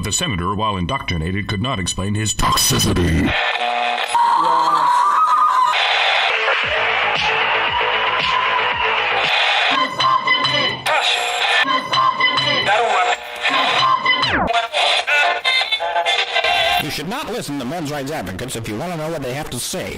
the senator, while indoctrinated, could not explain his toxicity. You should not listen to men's rights advocates if you want to know what they have to say.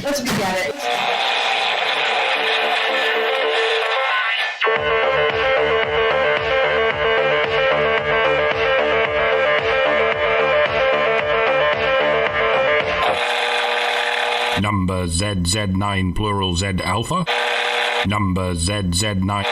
Let's begin it. Number ZZ9 plural Z alpha. Number ZZ9.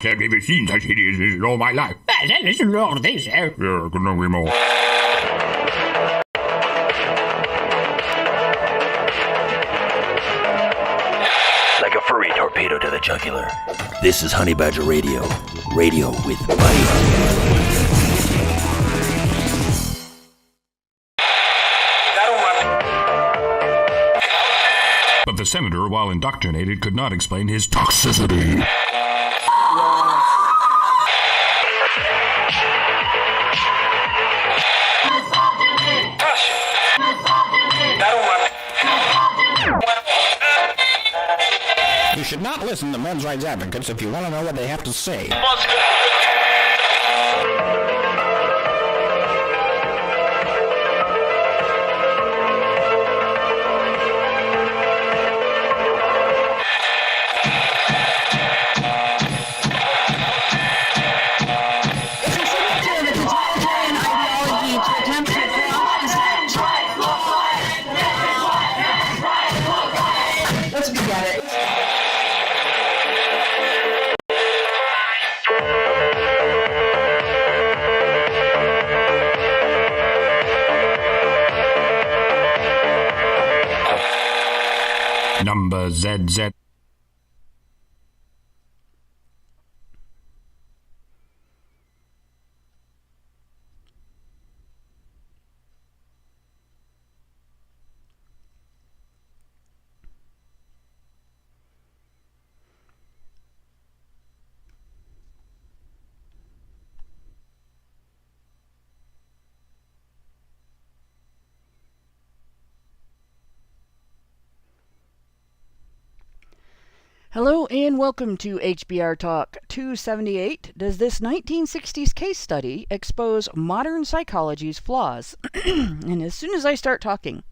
I've never seen such hideousness in all my life. There's a lot of this, Yeah, couldn't agree more. Like a furry torpedo to the jugular. This is Honey Badger Radio. Radio with bite. But the senator, while indoctrinated, could not explain his toxicity. You should not listen to men's rights advocates if you want to know what they have to say. Let's begin it. Number ZZ. Hello and welcome to HBR Talk 278. Does this 1960s case study expose modern psychology's flaws? And as soon as I start talking,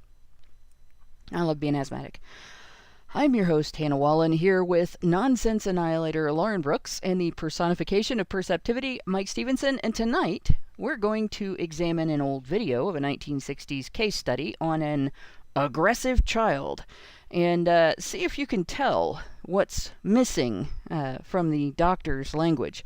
I love being asthmatic. I'm your host, Hannah Wallen, here with nonsense annihilator Lauren Brooks and the personification of perceptivity, Mike Stevenson. And tonight, we're going to examine an old video of a 1960s case study on an aggressive child and see if you can tell what's missing from the doctor's language.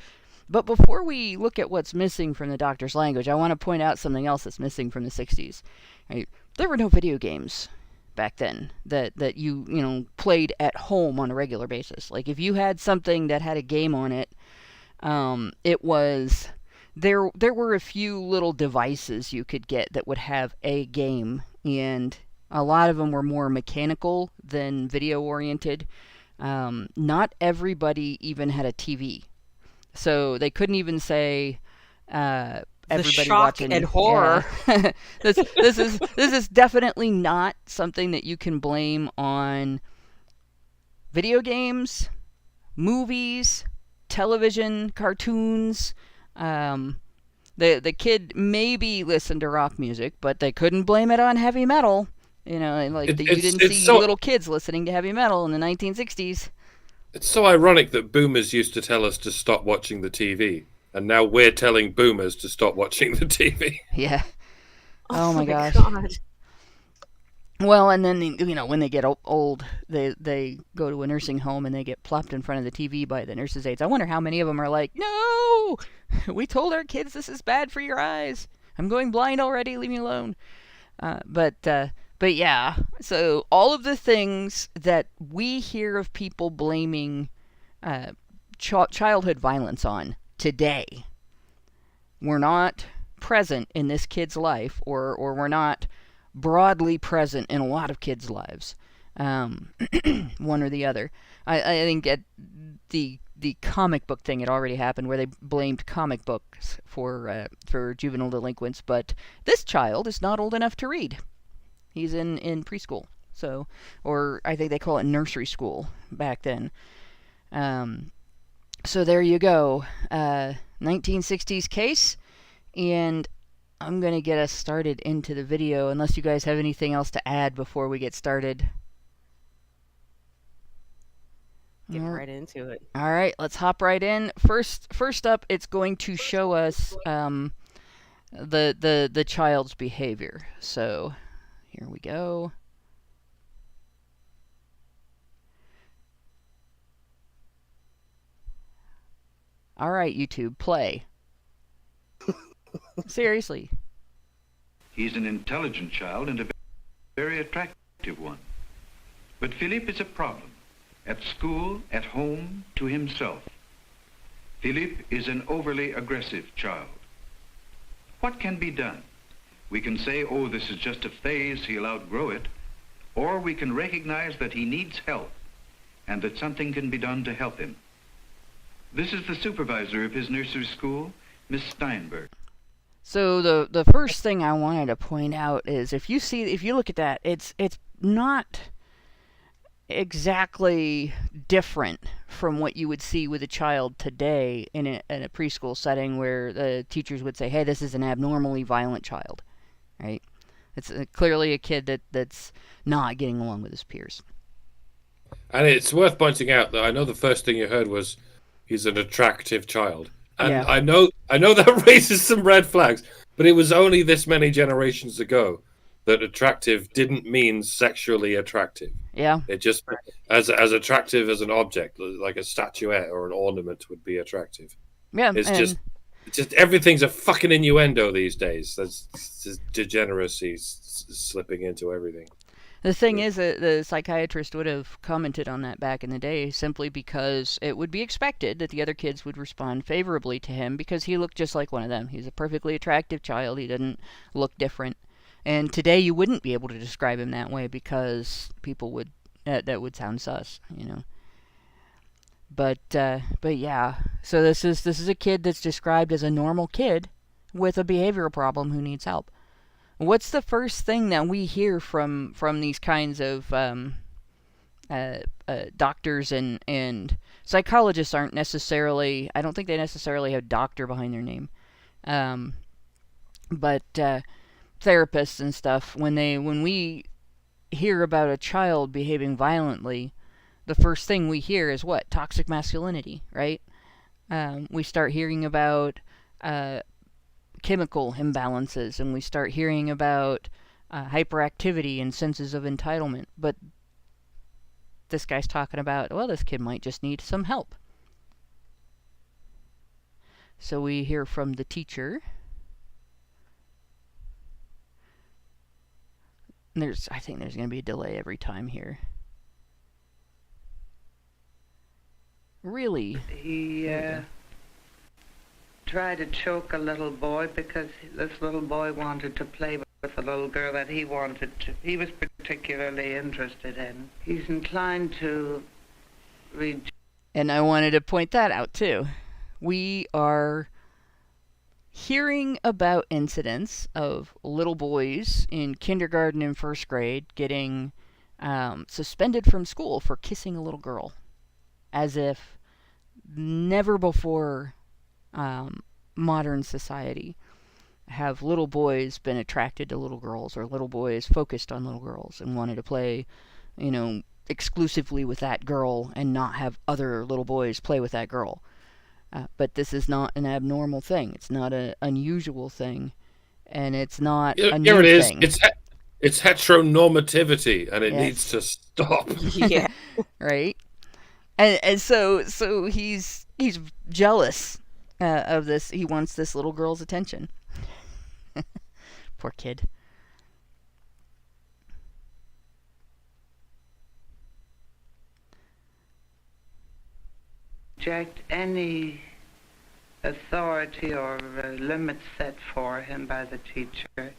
But before we look at what's missing from the doctor's language, I want to point out something else that's missing from the 60s. Right? There were no video games back then that you played at home on a regular basis. Like if you had something that had a game on it, it was there were a few little devices you could get that would have a game, and a lot of them were more mechanical than video oriented. Not everybody even had a TV, so they couldn't even say everybody the shock watching and horror. Yeah. This is definitely not something that you can blame on video games, movies, television, cartoons. The kid maybe listened to rock music, but they couldn't blame it on heavy metal. You didn't see little kids listening to heavy metal in the 1960s. It's so ironic that boomers used to tell us to stop watching the TV, and now we're telling boomers to stop watching the TV. Yeah. Oh my gosh. God. Well, and then, when they get old, they go to a nursing home and they get plopped in front of the TV by the nurses' aides. I wonder how many of them are like, no, we told our kids this is bad for your eyes. I'm going blind already, leave me alone. But yeah, so all of the things that we hear of people blaming childhood violence on today were not present in this kid's life, or were not broadly present in a lot of kids' lives, one or the other. I think at the comic book thing, it already happened where they blamed comic books for juvenile delinquents, but this child is not old enough to read. He's in preschool, so, or I think they call it nursery school back then. So there you go, 1960s case, and I'm going to get us started into the video, unless you guys have anything else to add before we get started. Get right into it. All right, let's hop right in. First up, it's going to show us the child's behavior. So here we go. All right, YouTube, play. Seriously. He's an intelligent child and a very attractive one. But Philippe is a problem. At school, at home, to himself. Philippe is an overly aggressive child. What can be done? We can say, oh, this is just a phase, he'll outgrow it. Or we can recognize that he needs help and that something can be done to help him. This is the supervisor of his nursery school, Miss Steinberg. So the first thing I wanted to point out is if you look at that, it's not exactly different from what you would see with a child today in a preschool setting where the teachers would say, hey, this is an abnormally violent child, right? It's clearly a kid that's not getting along with his peers. And it's worth pointing out that I know the first thing you heard was he's an attractive child. And yeah. I know that raises some red flags, but it was only this many generations ago that attractive didn't mean sexually attractive. Yeah. It just as attractive as an object, like a statuette or an ornament would be attractive. Yeah. It's just everything's a fucking innuendo these days. There's degeneracy slipping into everything. The thing is that the psychiatrist would have commented on that back in the day simply because it would be expected that the other kids would respond favorably to him because he looked just like one of them. He's a perfectly attractive child. He doesn't look different. And today you wouldn't be able to describe him that way because people would that would sound sus, you know. But yeah. So this is a kid that's described as a normal kid with a behavioral problem who needs help. What's the first thing that we hear from these kinds of doctors and psychologists? Aren't necessarily, I don't think they necessarily have doctor behind their name, but therapists and stuff. When we hear about a child behaving violently, the first thing we hear is what? Toxic masculinity, right? We start hearing about chemical imbalances, and we start hearing about hyperactivity and senses of entitlement. But this guy's talking about, well, this kid might just need some help. So we hear from the teacher. I think there's going to be a delay every time here. Really? He tried to choke a little boy because this little boy wanted to play with a little girl that he was particularly interested in. He's inclined to read. And I wanted to point that out too. We are hearing about incidents of little boys in kindergarten and first grade getting suspended from school for kissing a little girl, as if never before modern society have little boys been attracted to little girls, or little boys focused on little girls and wanted to play, exclusively with that girl and not have other little boys play with that girl. But this is not an abnormal thing. It's not an unusual thing, and it's not a new thing. It's heteronormativity, and it needs to stop. Yeah. Right? And so he's jealous of this. He wants this little girl's attention. Poor kid. Reject any authority or limits set for him by the teacher.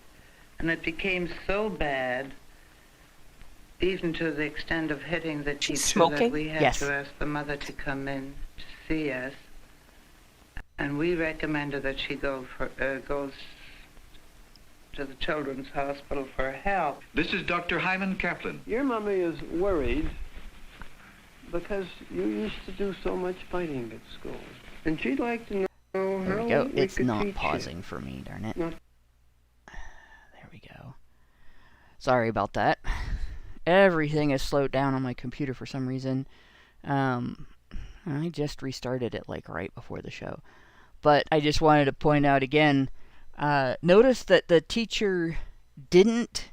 And it became so bad, even to the extent of hitting the teacher, smoking? that we had Yes. to ask the mother to come in to see us. And we recommended that she goes to the Children's Hospital for help. This is Dr. Hyman Kaplan. Your mommy is worried because you used to do so much fighting at school. And she'd like to know There how we go. we It's could not teach pausing for me, darn it. Not- There we go. Sorry about that. Everything is slowed down on my computer for some reason. I just restarted it like right before the show. But I just wanted to point out again, notice that the teacher didn't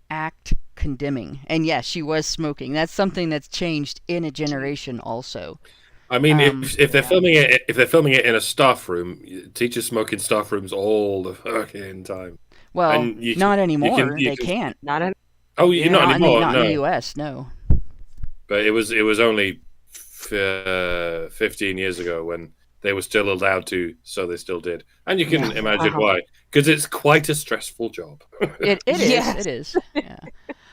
act condemning. And yes, she was smoking. That's something that's changed in a generation also. I mean, if they're filming it in a staff room, teachers smoke in staff rooms all the fucking time. Well, not anymore. They can't. Not in. Oh, you're not anymore. Not no. in the U.S. No. But it was only 15 years ago when they were still allowed to, so they still did. And you can imagine why, because it's quite a stressful job. It is. Yes. It is. Yeah.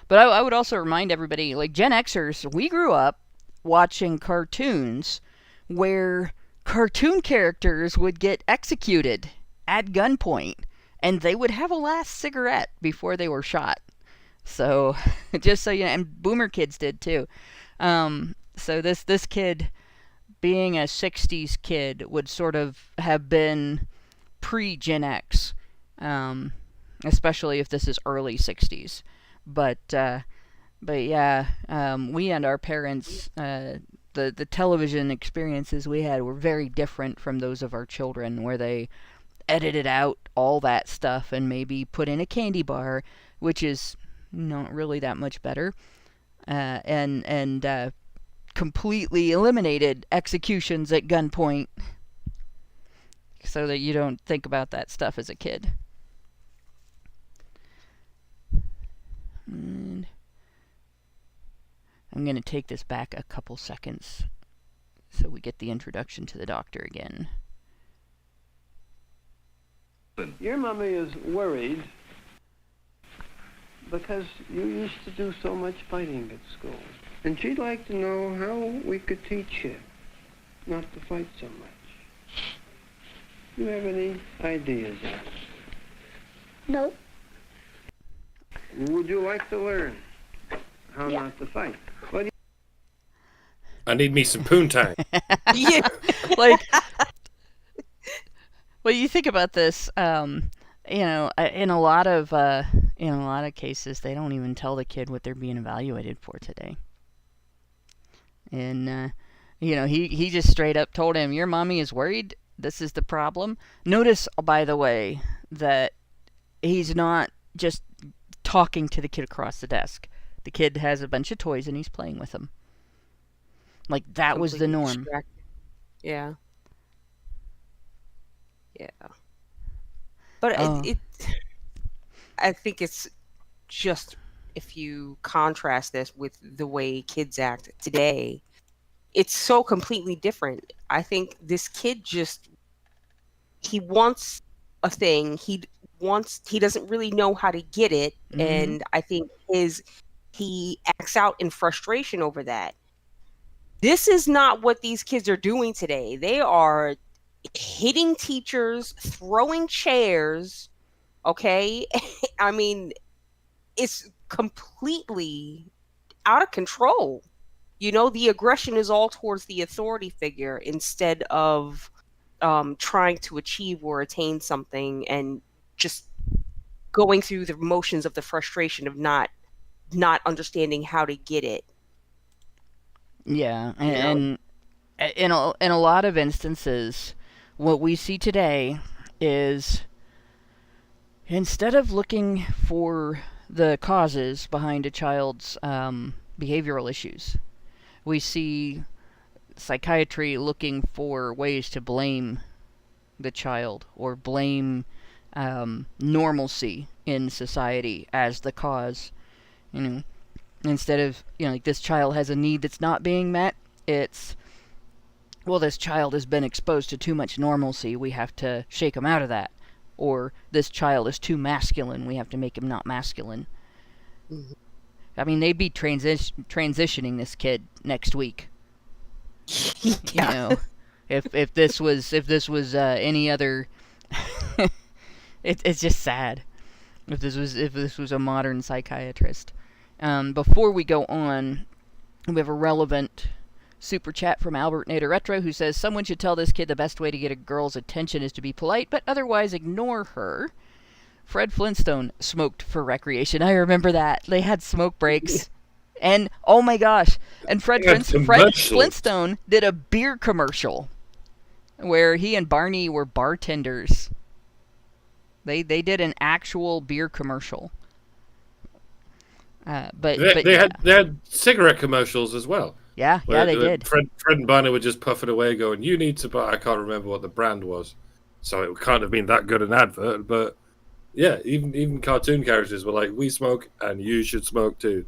But I would also remind everybody, like Gen Xers, we grew up watching cartoons where cartoon characters would get executed at gunpoint, and they would have a last cigarette before they were shot. So, just so you know, and Boomer kids did too. So this kid, being a 60s kid, would sort of have been pre-Gen X, especially if this is early 60s. But yeah, we and our parents, the television experiences we had were very different from those of our children, where they edited out all that stuff and maybe put in a candy bar, which is not really that much better, and completely eliminated executions at gunpoint so that you don't think about that stuff as a kid. And I'm going to take this back a couple seconds so we get the introduction to the doctor again. Your mommy is worried because you used to do so much fighting at school. And she'd like to know how we could teach you not to fight so much. Do you have any ideas? No. Would you like to learn how not to fight? What do I need me some poontang. Yeah. Like, well, you think about this, in a lot of cases, they don't even tell the kid what they're being evaluated for today. And, he just straight up told him, your mommy is worried. This is the problem. Notice, by the way, that he's not just talking to the kid across the desk. The kid has a bunch of toys and he's playing with them. Like, that was the norm. Distracted. Yeah. Yeah. But I think it's just, if you contrast this with the way kids act today, it's so completely different. I think this kid he wants a thing. He doesn't really know how to get it. Mm-hmm. And I think he acts out in frustration over that. This is not what these kids are doing today. They are hitting teachers, throwing chairs. Okay. I mean, it's completely out of control. The aggression is all towards the authority figure instead of trying to achieve or attain something, and just going through the motions of the frustration of not understanding how to get it. Yeah, and in a lot of instances, what we see today is, instead of looking for the causes behind a child's behavioral issues, we see psychiatry looking for ways to blame the child or blame normalcy in society as the cause. Instead of, like, this child has a need that's not being met, it's, well, this child has been exposed to too much normalcy, we have to shake him out of that. Or this child is too masculine, we have to make him not masculine. Mm-hmm. I mean, they'd be transitioning this kid next week. Yeah. If this was any other, it's just sad. If this was a modern psychiatrist. Before we go on, we have a relevant super chat from Albert Nader Retro, who says, someone should tell this kid the best way to get a girl's attention is to be polite, but otherwise ignore her. Fred Flintstone smoked for recreation. I remember that. They had smoke breaks. And, oh my gosh, and Fred Flintstone did a beer commercial where he and Barney were bartenders. They did an actual beer commercial. They had cigarette commercials as well. Yeah, they did. Fred and Barney would just puff it away, going, "You need to buy." I can't remember what the brand was, so it can't have been that good an advert. But yeah, even cartoon characters were like, "We smoke, and you should smoke too."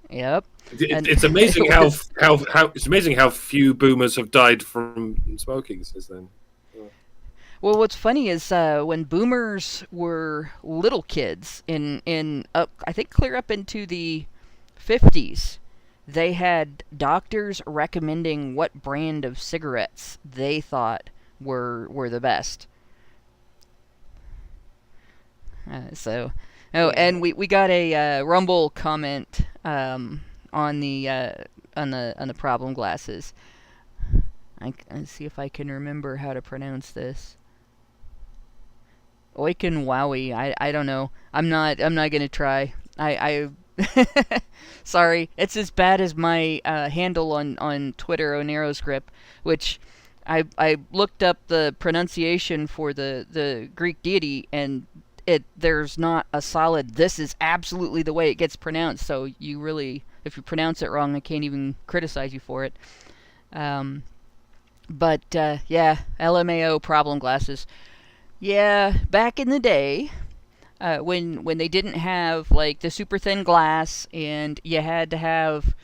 Yep. It's amazing how it's amazing how few boomers have died from smoking since then. Well, what's funny is when boomers were little kids I think clear up into the 50s, they had doctors recommending what brand of cigarettes they thought were the best. And we got a Rumble comment on the problem glasses. I see if I can remember how to pronounce this. Oiken Wowie. I don't know. I'm not gonna try. I sorry. It's as bad as my handle on Twitter, OneroScript, which I looked up the pronunciation for the Greek deity, and there's not a solid, this is absolutely the way it gets pronounced, so you really, if you pronounce it wrong, I can't even criticize you for it. But yeah, LMAO problem glasses. Yeah, back in the day, when they didn't have, like, the super thin glass, and you had to have,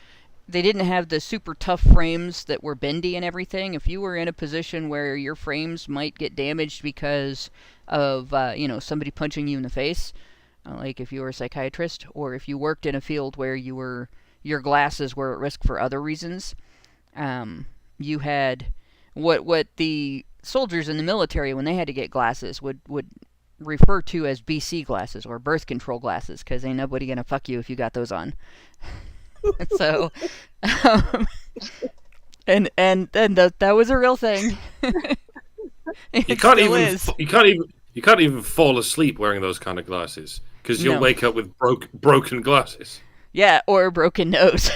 they didn't have the super tough frames that were bendy and everything. If you were in a position where your frames might get damaged because of, somebody punching you in the face, like if you were a psychiatrist, or if you worked in a field where your glasses were at risk for other reasons, you had what the soldiers in the military, when they had to get glasses, would refer to as BC glasses, or birth control glasses, because ain't nobody gonna fuck you if you got those on. So, and that was a real thing. You can't even fall asleep wearing those kind of glasses, because you'll wake up with broken glasses. Yeah, or a broken nose.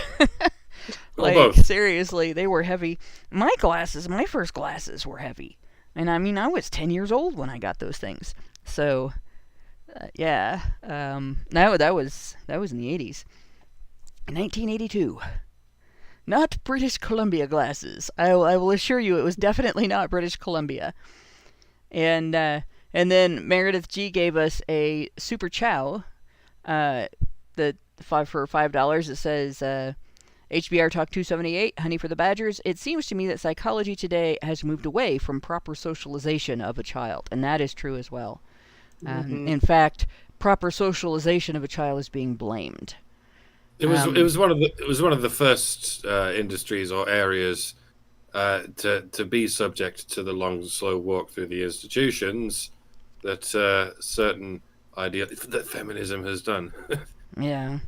Like, seriously, they were heavy. My first glasses were heavy. And I mean, I was 10 years old when I got those things. So, yeah. That was in the 80s. 1982. Not British Columbia glasses. I will assure you it was definitely not British Columbia. And then Meredith G gave us a super chow. For $5. It says, HBR Talk 278, Honey for the Badgers. It seems to me that psychology today has moved away from proper socialization of a child, and that is true as well. In fact, proper socialization of a child is being blamed. It was one of the first industries or areas to be subject to the long, slow walk through the institutions that certain idea that feminism has done. Yeah.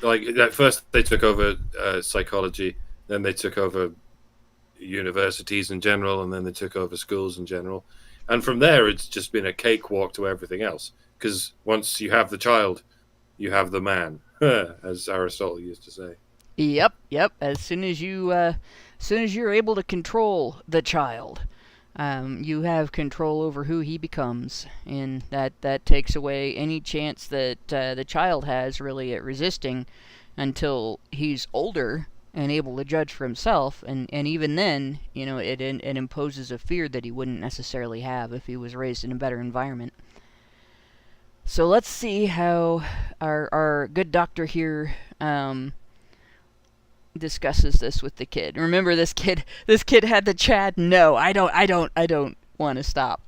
Like, at first they took over psychology then they took over universities in general, and then they took over schools in general. And from there, it's just been a cakewalk to everything else. Because once you have the child, you have the man, as Aristotle used to say. Yep. As soon as you're able to control the child, you have control over who he becomes, and that takes away any chance that the child has really at resisting until he's older and able to judge for himself, and even then, it imposes a fear that he wouldn't necessarily have if he was raised in a better environment. So let's see how our good doctor here discusses this with the kid. Remember, this kid had the Chad. No, I don't want to stop.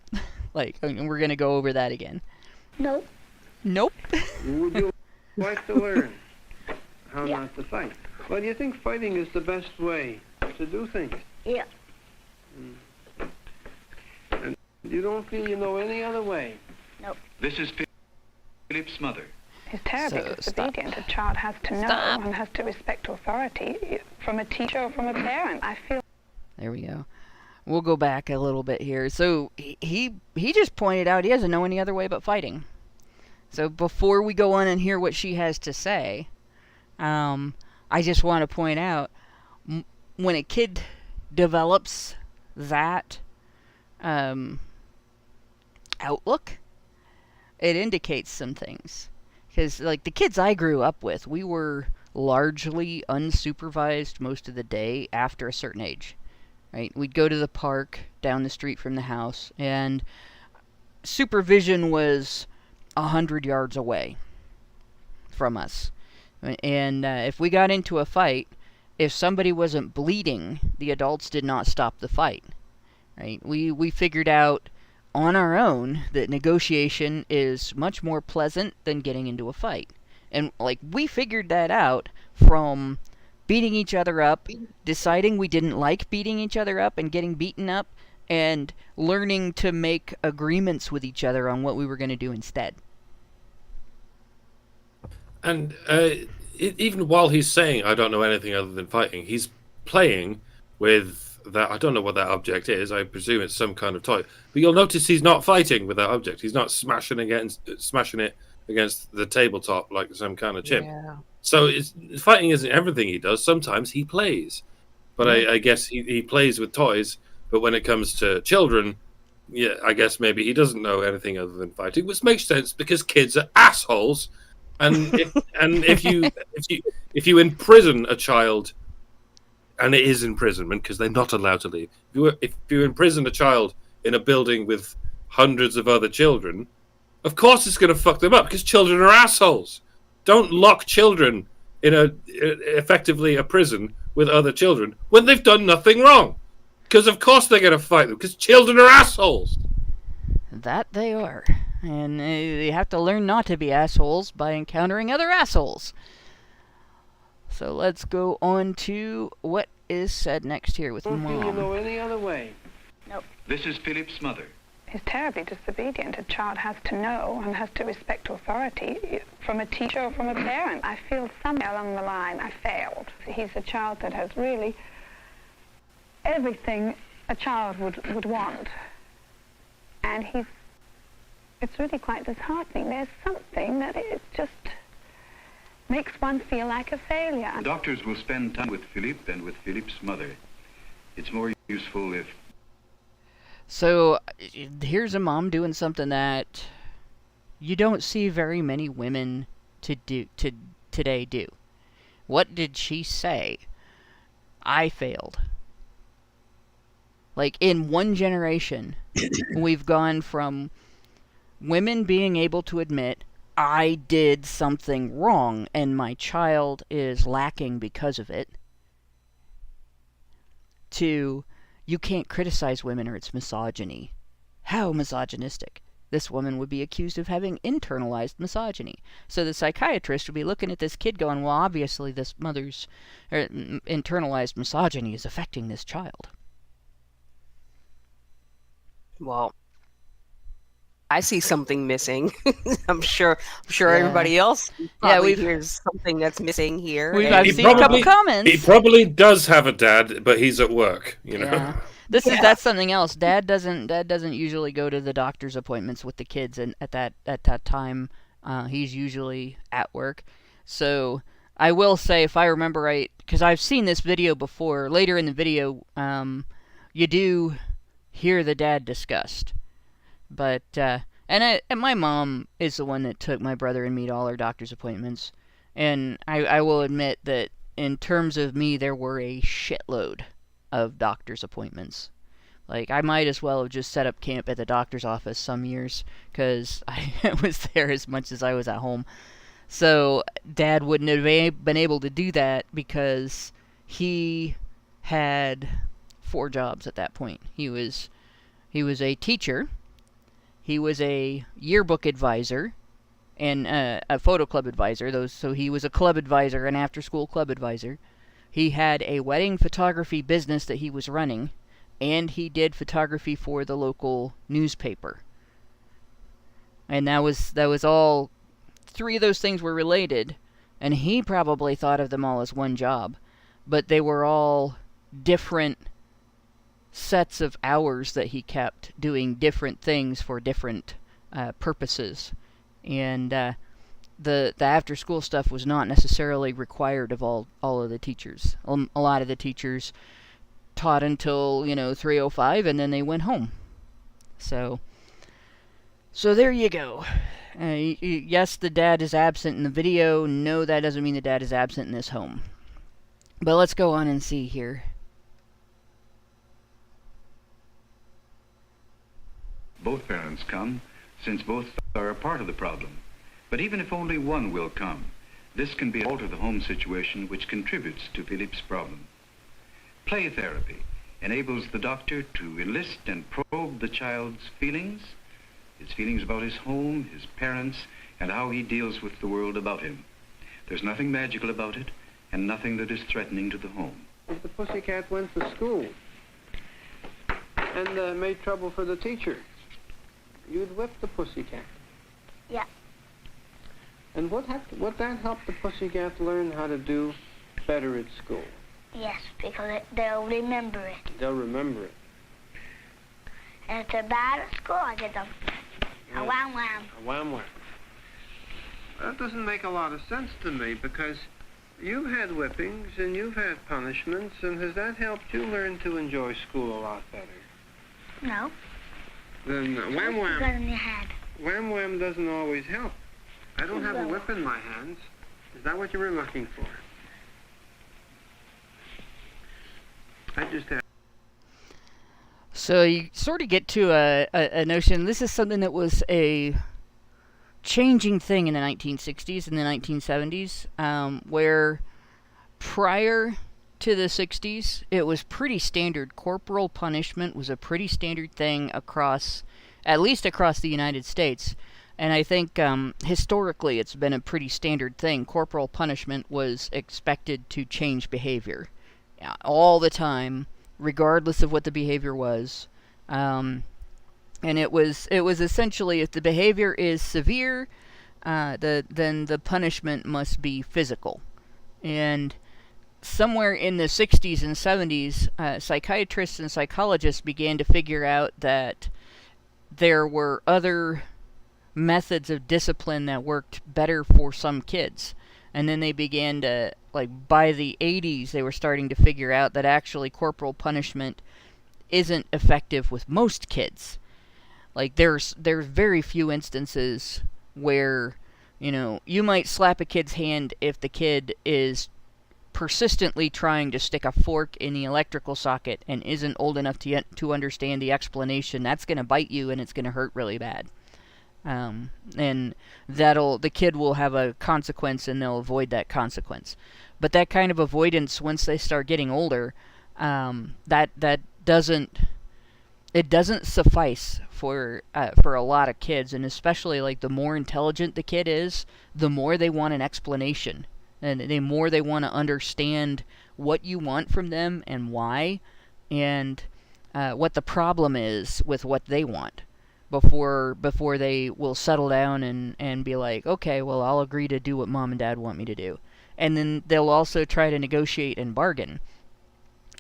Like, we're gonna go over that again. Nope. Would you like to learn how not to fight? Well, do you think fighting is the best way to do things? Yeah. And you don't feel you know any other way? Nope. This is Philip's mother. It's terribly disobedient. A child has to know and has to respect authority from a teacher or from a parent. I feel. There we go. We'll go back a little bit here. So he just pointed out he doesn't know any other way but fighting. So before we go on and hear what she has to say, I just want to point out, when a kid develops that outlook, it indicates some things. Because, like, the kids I grew up with, we were largely unsupervised most of the day after a certain age. Right? We'd go to the park down the street from the house, and supervision was 100 yards away from us. And if we got into a fight, if somebody wasn't bleeding, the adults did not stop the fight. Right? We figured out on our own that negotiation is much more pleasant than getting into a fight. And, like, we figured that out from beating each other up, deciding we didn't like beating each other up and getting beaten up, and learning to make agreements with each other on what we were going to do instead. And even while he's saying, I don't know anything other than fighting, he's playing with that. I don't know what that object is. I presume it's some kind of toy. But you'll notice he's not fighting with that object. He's not smashing it against the tabletop like some kind of chimp. Yeah. So fighting isn't everything he does. Sometimes he plays. But I guess he plays with toys. But when it comes to children, yeah, I guess maybe he doesn't know anything other than fighting, which makes sense because kids are assholes. And if you imprison a child, and it is imprisonment because they're not allowed to leave. If you imprison a child in a building with hundreds of other children, of course it's going to fuck them up because children are assholes. Don't lock children in effectively a prison with other children when they've done nothing wrong, because of course they're going to fight them because children are assholes. That they are. And you have to learn not to be assholes by encountering other assholes. So let's go on to what is said next here with Mom. Don't you know any other way? Nope. This is Philip's mother. Is terribly disobedient. A child has to know and has to respect authority from a teacher or from a parent. I feel somewhere along the line I failed. He's a child that has really everything a child would want. And it's really quite disheartening. There's something that it just makes one feel like a failure. Doctors will spend time with Philip and with Philip's mother. It's more useful if... So, here's a mom doing something that you don't see very many women today do. What did she say? I failed. Like, in one generation, we've gone from women being able to admit, I did something wrong and my child is lacking because of it, to, you can't criticize women or it's misogyny. How misogynistic. This woman would be accused of having internalized misogyny. So the psychiatrist would be looking at this kid going, well, obviously this mother's internalized misogyny is affecting this child. Well, I see something missing. I'm sure Yeah. everybody else we've hears something that's missing here. I've seen a couple comments. He probably does have a dad, but he's at work. Yeah. That's something else. Dad doesn't usually go to the doctor's appointments with the kids, and at that time, he's usually at work. So I will say, if I remember right, because I've seen this video before. Later in the video, you do hear the dad discussed, but and my mom is the one that took my brother and me to all our doctor's appointments, and I will admit that in terms of me, there were a shitload of doctor's appointments. Like, I might as well have just set up camp at the doctor's office some years, because I was there as much as I was at home. So Dad wouldn't have been able to do that because he had 4 jobs at that point. He was a teacher, he was a yearbook advisor, and a photo club advisor. So he was a club advisor, an after-school club advisor. He had a wedding photography business that he was running, and he did photography for the local newspaper. And that was all 3 of those things were related, and he probably thought of them all as one job, but they were all different sets of hours that he kept doing different things for different purposes. And the after school stuff was not necessarily required of all of the teachers. A lot of the teachers taught until 3:05, and then they went home. So there you go. Yes, the dad is absent in the video. No, that doesn't mean the dad is absent in this home. But let's go on and see here. Both parents come, since both are a part of the problem. But even if only one will come, this can be alter the home situation, which contributes to Philippe's problem. Play therapy enables the doctor to elicit and probe the child's feelings, his feelings about his home, his parents, and how he deals with the world about him. There's nothing magical about it, and nothing that is threatening to the home. If the pussycat went to school and made trouble for the teacher, you'd whip the pussycat. Yeah. And would that help the pussycat learn how to do better at school? Yes, because they'll remember it. They'll remember it. And if they're bad at school, I give them a wham wham. A wham wham. That doesn't make a lot of sense to me, because you've had whippings and you've had punishments, and has that helped you learn to enjoy school a lot better? No. Then wham wham. Gun in your head. Wham wham doesn't always help. I don't have a whip in my hands. Is that what you were looking for? I just have. So you sort of get to a notion. This is something that was a changing thing in the 1960s and the 1970s, where prior to the 60s, it was pretty standard. Corporal punishment was a pretty standard thing at least across the United States. And I think historically it's been a pretty standard thing. Corporal punishment was expected to change behavior all the time, regardless of what the behavior was. And it was essentially, if the behavior is severe, then the punishment must be physical. And somewhere in the 60s and 70s, psychiatrists and psychologists began to figure out that there were other methods of discipline that worked better for some kids. And then they began to, by the 80s, they were starting to figure out that actually corporal punishment isn't effective with most kids. There's very few instances where, you might slap a kid's hand if the kid is persistently trying to stick a fork in the electrical socket and isn't old enough to understand the explanation. That's going to bite you, and it's going to hurt really bad. And the kid will have a consequence, and they'll avoid that consequence. But that kind of avoidance, once they start getting older, that doesn't suffice for a lot of kids, and especially the more intelligent the kid is, the more they want an explanation, and the more they want to understand what you want from them and why, and what the problem is with what they want. before they will settle down and be like, okay, well, I'll agree to do what mom and dad want me to do. And then they'll also try to negotiate and bargain.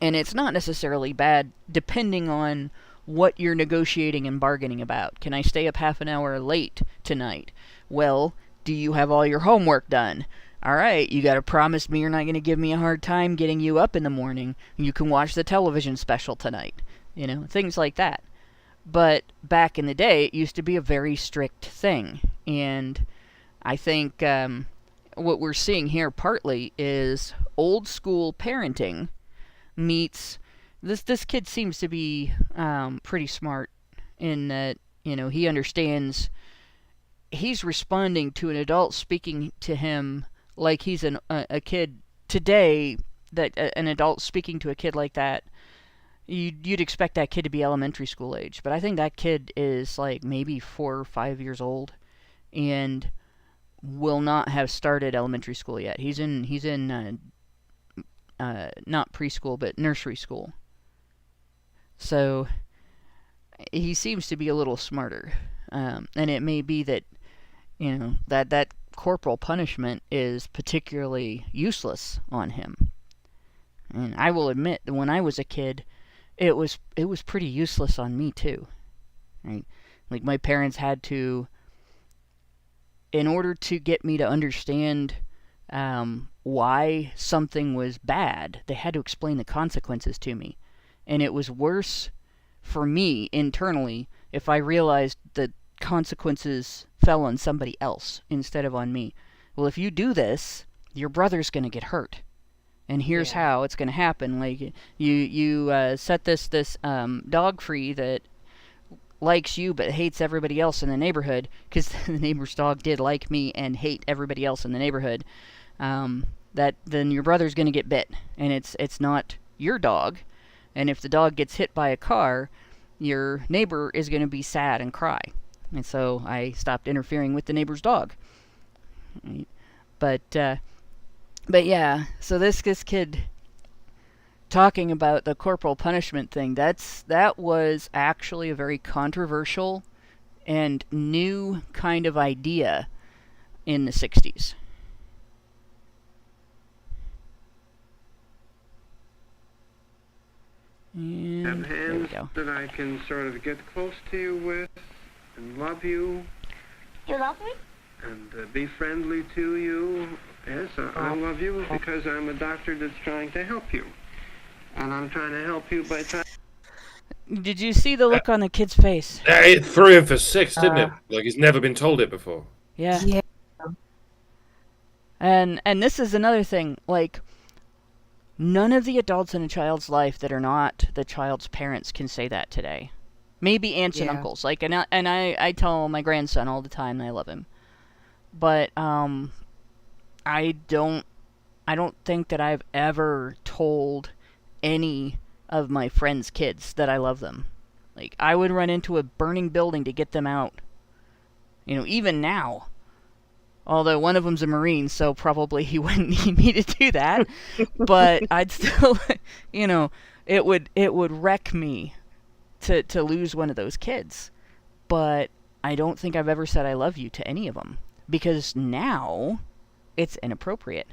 And it's not necessarily bad, depending on what you're negotiating and bargaining about. Can I stay up half an hour late tonight? Well, do you have all your homework done? All right, you got to promise me you're not going to give me a hard time getting you up in the morning. You can watch the television special tonight. You know, things like that. But back in the day, it used to be a very strict thing. And I think what we're seeing here partly is old school parenting meets... This kid seems to be pretty smart in that, you know, he understands... He's responding to an adult speaking to him like he's a kid today, that an adult speaking to a kid like that, you'd expect that kid to be elementary school age. But I think that kid is like maybe 4 or 5 years old and will not have started elementary school yet. He's in not preschool, but nursery school. So he seems to be a little smarter. And it may be that, you know, that corporal punishment is particularly useless on him. And I will admit that when I was a kid, it was pretty useless on me too. Right? Like, my parents had to, in order to get me to understand why something was bad, they had to explain the consequences to me. And it was worse for me internally if I realized that consequences fell on somebody else instead of on me. Well, if you do this, your brother's going to get hurt. And here's how it's going to happen. Like, you set this dog free that likes you but hates everybody else in the neighborhood, because the neighbor's dog did like me and hate everybody else in the neighborhood. That then your brother's going to get bit, and it's not your dog. And if the dog gets hit by a car, your neighbor is going to be sad and cry. And so I stopped interfering with the neighbor's dog. But yeah, so this kid talking about the corporal punishment thing, that was actually a very controversial and new kind of idea in the 60s. Have hands that I can sort of get close to you with and love you. You love me? And be friendly to you. Yes, I love you because I'm a doctor that's trying to help you. And I'm trying to help you by trying... Did you see the look on the kid's face? It threw him for 6, didn't it? Like, he's never been told it before. Yeah. And this is another thing, like, none of the adults in a child's life that are not the child's parents can say that today. Maybe aunts and uncles. Like, and I tell my grandson all the time I love him. But I don't think that I've ever told any of my friends' kids that I love them. Like, I would run into a burning building to get them out. You know, even now. Although one of them's a Marine, so probably he wouldn't need me to do that. But I'd still, you know, it would wreck me to lose one of those kids. But I don't think I've ever said I love you to any of them. Because now, it's inappropriate.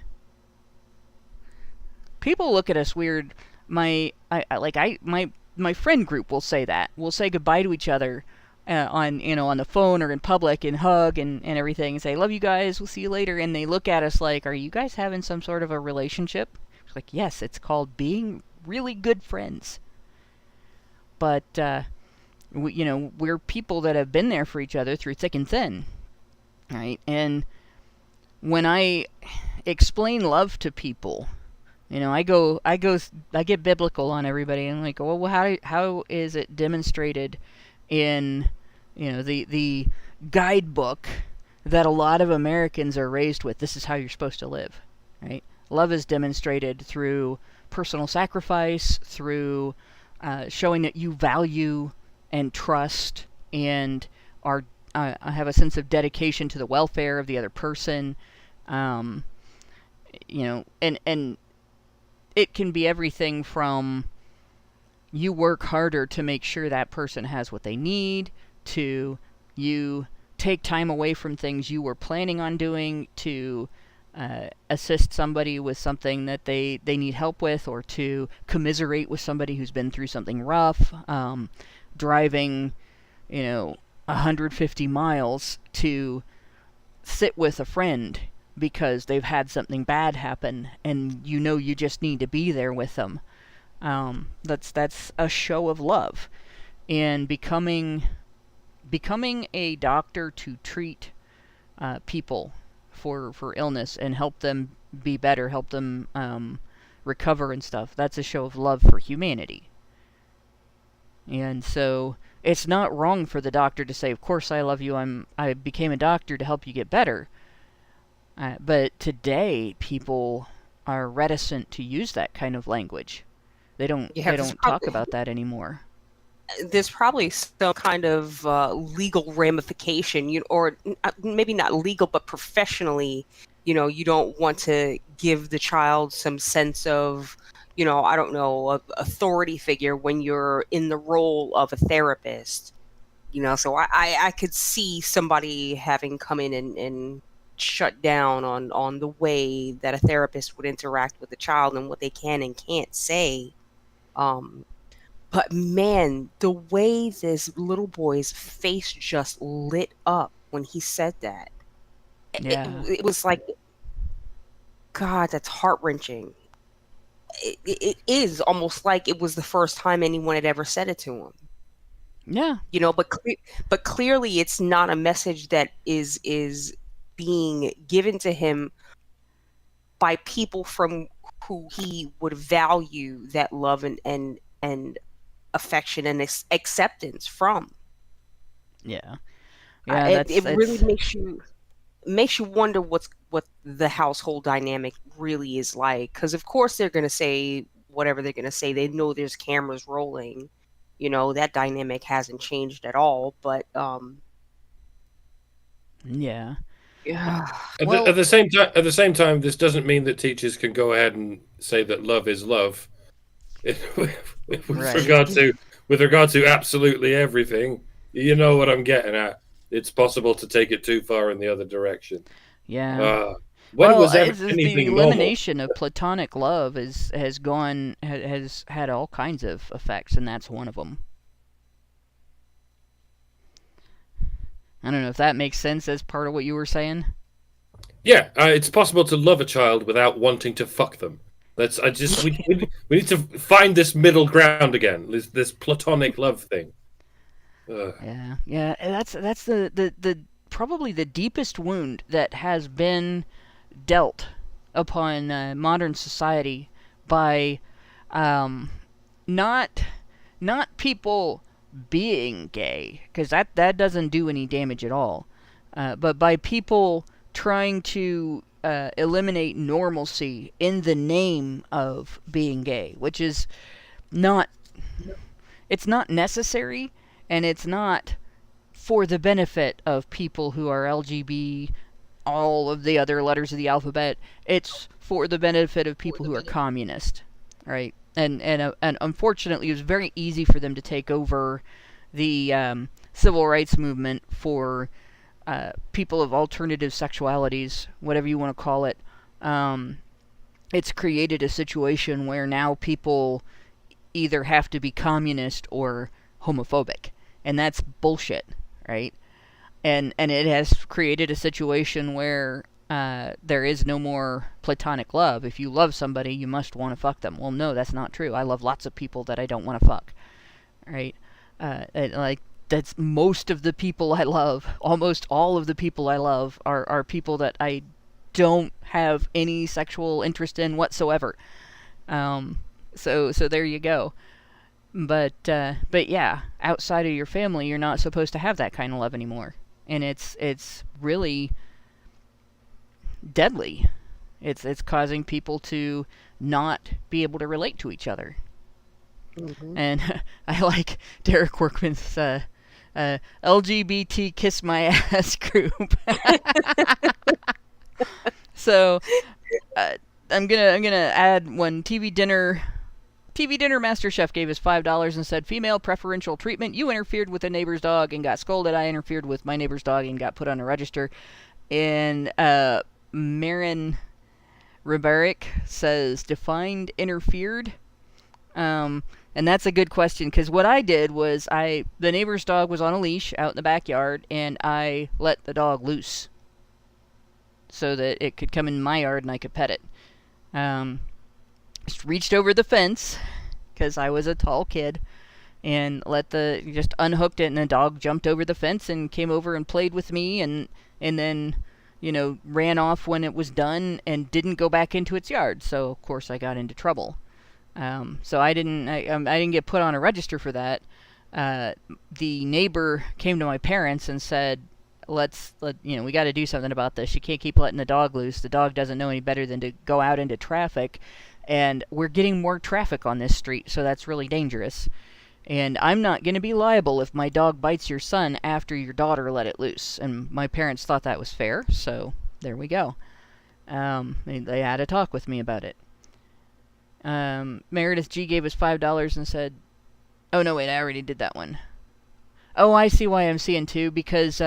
People look at us weird. My friend group will say that. We'll say goodbye to each other on the phone or in public and hug and everything and say, love you guys, we'll see you later. And they look at us like, are you guys having some sort of a relationship? It's like, yes, it's called being really good friends. But, we're people that have been there for each other through thick and thin. Right? And when I explain love to people, I get biblical on everybody, and I'm like, well, how is it demonstrated in, the guidebook that a lot of Americans are raised with? This is how you're supposed to live, right? Love is demonstrated through personal sacrifice, through showing that you value and trust and are have a sense of dedication to the welfare of the other person, and it can be everything from you work harder to make sure that person has what they need, to you take time away from things you were planning on doing to assist somebody with something that they need help with, or to commiserate with somebody who's been through something rough, driving, 150 miles to sit with a friend because they've had something bad happen, and you just need to be there with them. That's a show of love. And becoming a doctor to treat people for illness and help them be better, help them recover and stuff, that's a show of love for humanity. And so it's not wrong for the doctor to say, of course I love you, I became a doctor to help you get better. But today, people are reticent to use that kind of language. They don't talk about that anymore. There's probably some kind of legal ramification, or maybe not legal, but professionally, you don't want to give the child some sense of, I don't know, authority figure when you're in the role of a therapist. So I could see somebody having come in and shut down on the way that a therapist would interact with the child and what they can and can't say. But man, the way this little boy's face just lit up when he said that, it was like, God, that's heart-wrenching. It is almost like it was the first time anyone had ever said it to him. Yeah. But clearly it's not a message that is being given to him by people from who he would value that love and affection and acceptance from. Yeah. It really makes you wonder what the household dynamic really is like, because of course they're going to say whatever they're going to say. They know there's cameras rolling. That dynamic hasn't changed at all, but yeah. At the same time, this doesn't mean that teachers can go ahead and say that love is love. With regard to absolutely everything, you know what I'm getting at. It's possible to take it too far in the other direction. Yeah. The elimination of platonic love has had all kinds of effects, and that's one of them. I don't know if that makes sense as part of what you were saying. Yeah, it's possible to love a child without wanting to fuck them. We need to find this middle ground again. This platonic love thing. Yeah. That's the probably the deepest wound that has been dealt upon modern society by not people being gay, because that doesn't do any damage at all, but by people trying to eliminate normalcy in the name of being gay, which is not necessary, and it's not for the benefit of people who are LGB, all of the other letters of the alphabet. It's for the benefit of people who are communist, right? And unfortunately, it was very easy for them to take over the civil rights movement for people of alternative sexualities, whatever you want to call it. It's created a situation where now people either have to be communist or homophobic, and that's bullshit, right? And it has created a situation where there is no more platonic love. If you love somebody, you must want to fuck them. Well, no, that's not true. I love lots of people that I don't want to fuck, right? That's most of the people I love. Almost all of the people I love are people that I don't have any sexual interest in whatsoever. So there you go. But yeah, outside of your family, you're not supposed to have that kind of love anymore, and it's really deadly. It's causing people to not be able to relate to each other. Mm-hmm. And I like Derek Workman's LGBT kiss my ass group. So I'm gonna add, when TV dinner TV Dinner Master Chef gave us $5 and said, female preferential treatment. You interfered with a neighbor's dog and got scolded. I interfered with my neighbor's dog and got put on a register. And Marin Ribaric says, defined interfered. And that's a good question, because what I did was the neighbor's dog was on a leash out in the backyard, and I let the dog loose so that it could come in my yard and I could pet it. Just reached over the fence, because I was a tall kid, and just unhooked it, and the dog jumped over the fence and came over and played with me, and then, ran off when it was done and didn't go back into its yard. So of course I got into trouble. So I didn't get put on a register for that. The neighbor came to my parents and said, we got to do something about this. You can't keep letting the dog loose. The dog doesn't know any better than to go out into traffic, and we're getting more traffic on this street, so that's really dangerous. And I'm not going to be liable if my dog bites your son after your daughter let it loose. And my parents thought that was fair, so there we go. They had a talk with me about it. Meredith G gave us $5 and said, oh no, wait, I already did that one. Oh, I see why I'm seeing two, because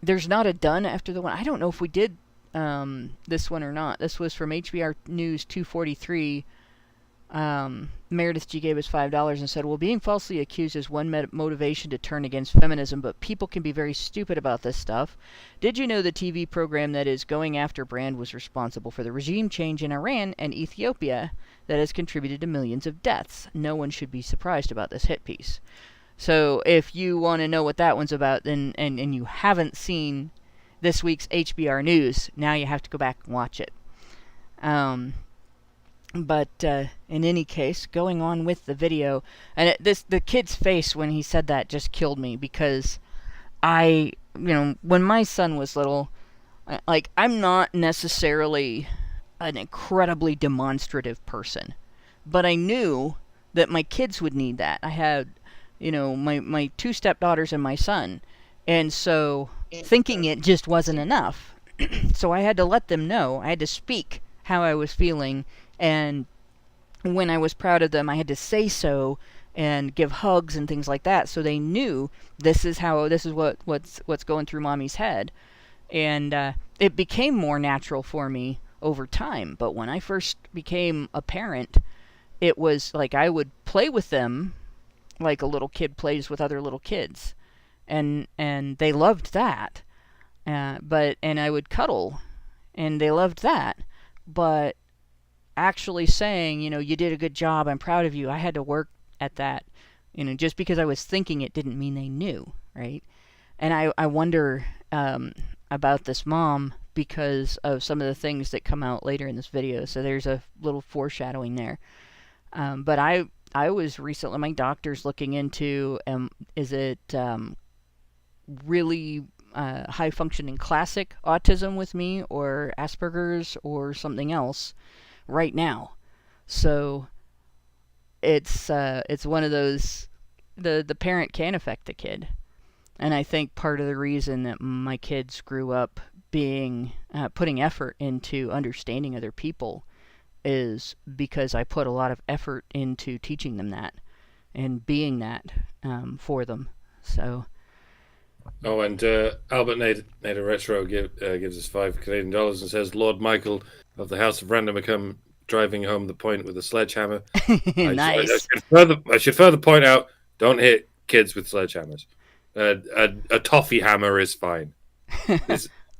there's not a done after the one. I don't know if we did this one or not. This was from HBR News 243. Meredith G gave us $5 and said, well, being falsely accused is one motivation to turn against feminism, but people can be very stupid about this stuff. Did you know the TV program that is going after Brand was responsible for the regime change in Iran and Ethiopia that has contributed to millions of deaths? No one should be surprised about this hit piece. So if you want to know what that one's about, and you haven't seen this week's HBR News, now you have to go back and watch it. But in any case, going on with the video, and the kid's face when he said that just killed me, because when my son was little, I'm not necessarily an incredibly demonstrative person, but I knew that my kids would need that. I had, my two stepdaughters and my son, and so thinking it just wasn't enough. So I had to let them know. I had to speak how I was feeling. And when I was proud of them, I had to say so and give hugs and things like that, so they knew this is what's going through mommy's head. And it became more natural for me over time. But when I first became a parent, it was like I would play with them like a little kid plays with other little kids, and they loved that. And I would cuddle, and they loved that. But actually saying, you did a good job, I'm proud of you, I had to work at that. Just because I was thinking it didn't mean they knew, right? And I wonder about this mom because of some of the things that come out later in this video. So there's a little foreshadowing there. But I was recently, my doctor's looking into, is it really high functioning classic autism with me, or Asperger's, or something else right now. So it's one of those, the parent can affect the kid. And I think part of the reason that my kids grew up being putting effort into understanding other people is because I put a lot of effort into teaching them that and being that for them. So. Oh, and Albert Nader Retro gives us $5 and says, Lord Michael of the House of Random come driving home the point with a sledgehammer. Nice. I should further point out, don't hit kids with sledgehammers. A toffee hammer is fine.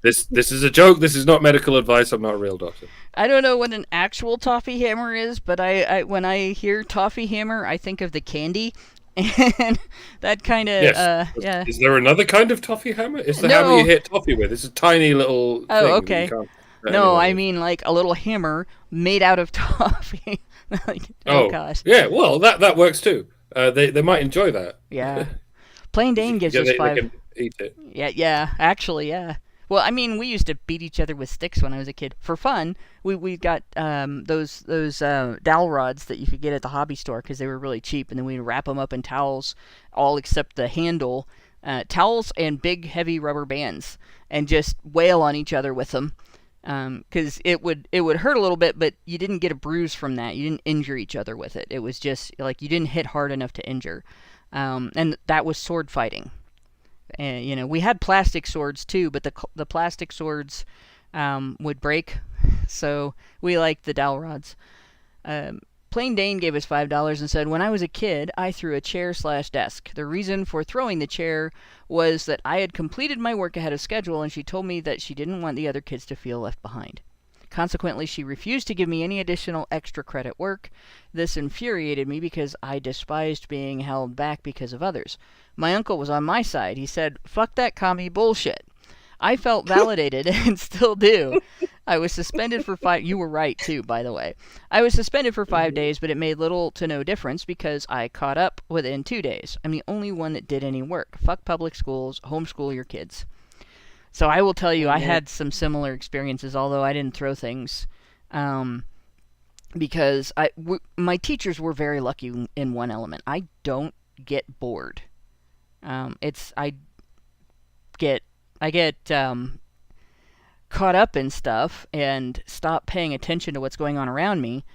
This is a joke. This is not medical advice. I'm not a real doctor. I don't know what an actual toffee hammer is, but I when I hear toffee hammer, I think of the candy. And that kind of, yes. Yeah. Is there another kind of toffee hammer? It's the hammer you hit toffee with. It's a tiny little thing. Okay. No, I mean like a little hammer made out of toffee. Gosh. Yeah, well, that works too. They might enjoy that. Yeah. Plain Dane gives us $5. They can eat it. Yeah, actually, yeah. Well, I mean, we used to beat each other with sticks when I was a kid for fun. We got those dowel rods that you could get at the hobby store because they were really cheap, and then we'd wrap them up in towels, all except the handle, towels and big heavy rubber bands, and just wail on each other with them. Because it would hurt a little bit, but you didn't get a bruise from that. You didn't injure each other with it. It was just like you didn't hit hard enough to injure. And that was sword fighting. And we had plastic swords too, but the plastic swords would break, so we liked the dowel rods. Plain Dane gave us $5 and said, "When I was a kid, I threw a chair/desk. The reason for throwing the chair was that I had completed my work ahead of schedule, and she told me that she didn't want the other kids to feel left behind. Consequently, she refused to give me any additional extra credit work. This infuriated me because I despised being held back because of others. My uncle was on my side. He said, 'Fuck that commie bullshit.' I felt validated and still do. I was suspended for 5... You were right, too, by the way. I was suspended for 5 days, but it made little to no difference because I caught up within 2 days. I'm the only one that did any work. Fuck public schools. Homeschool your kids." So I will tell you, I had some similar experiences, although I didn't throw things. Because my teachers were very lucky in one element. I don't get bored. I get caught up in stuff and stop paying attention to what's going on around me.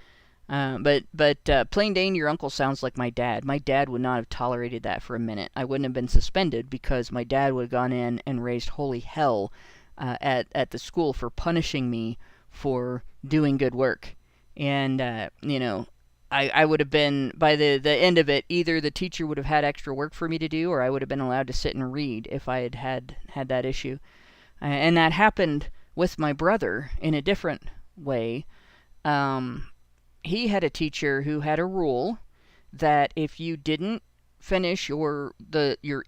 But Plain Dane, your uncle sounds like my dad. My dad would not have tolerated that for a minute. I wouldn't have been suspended because my dad would have gone in and raised holy hell at the school for punishing me for doing good work. And, I would have been, by the end of it, either the teacher would have had extra work for me to do, or I would have been allowed to sit and read if I had that issue. And that happened with my brother in a different way. He had a teacher who had a rule that if you didn't finish your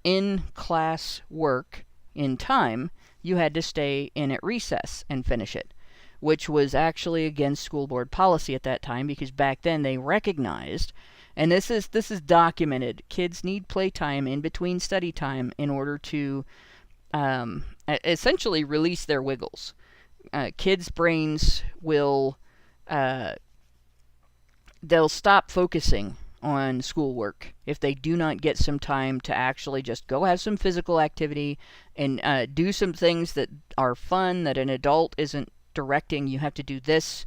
in-class work in time, you had to stay in at recess and finish it, which was actually against school board policy at that time, because back then they recognized, and this is documented, kids need playtime in between study time in order to essentially release their wiggles. Kids' brains will they'll stop focusing on schoolwork if they do not get some time to actually just go have some physical activity and do some things that are fun that an adult isn't directing. You have to do this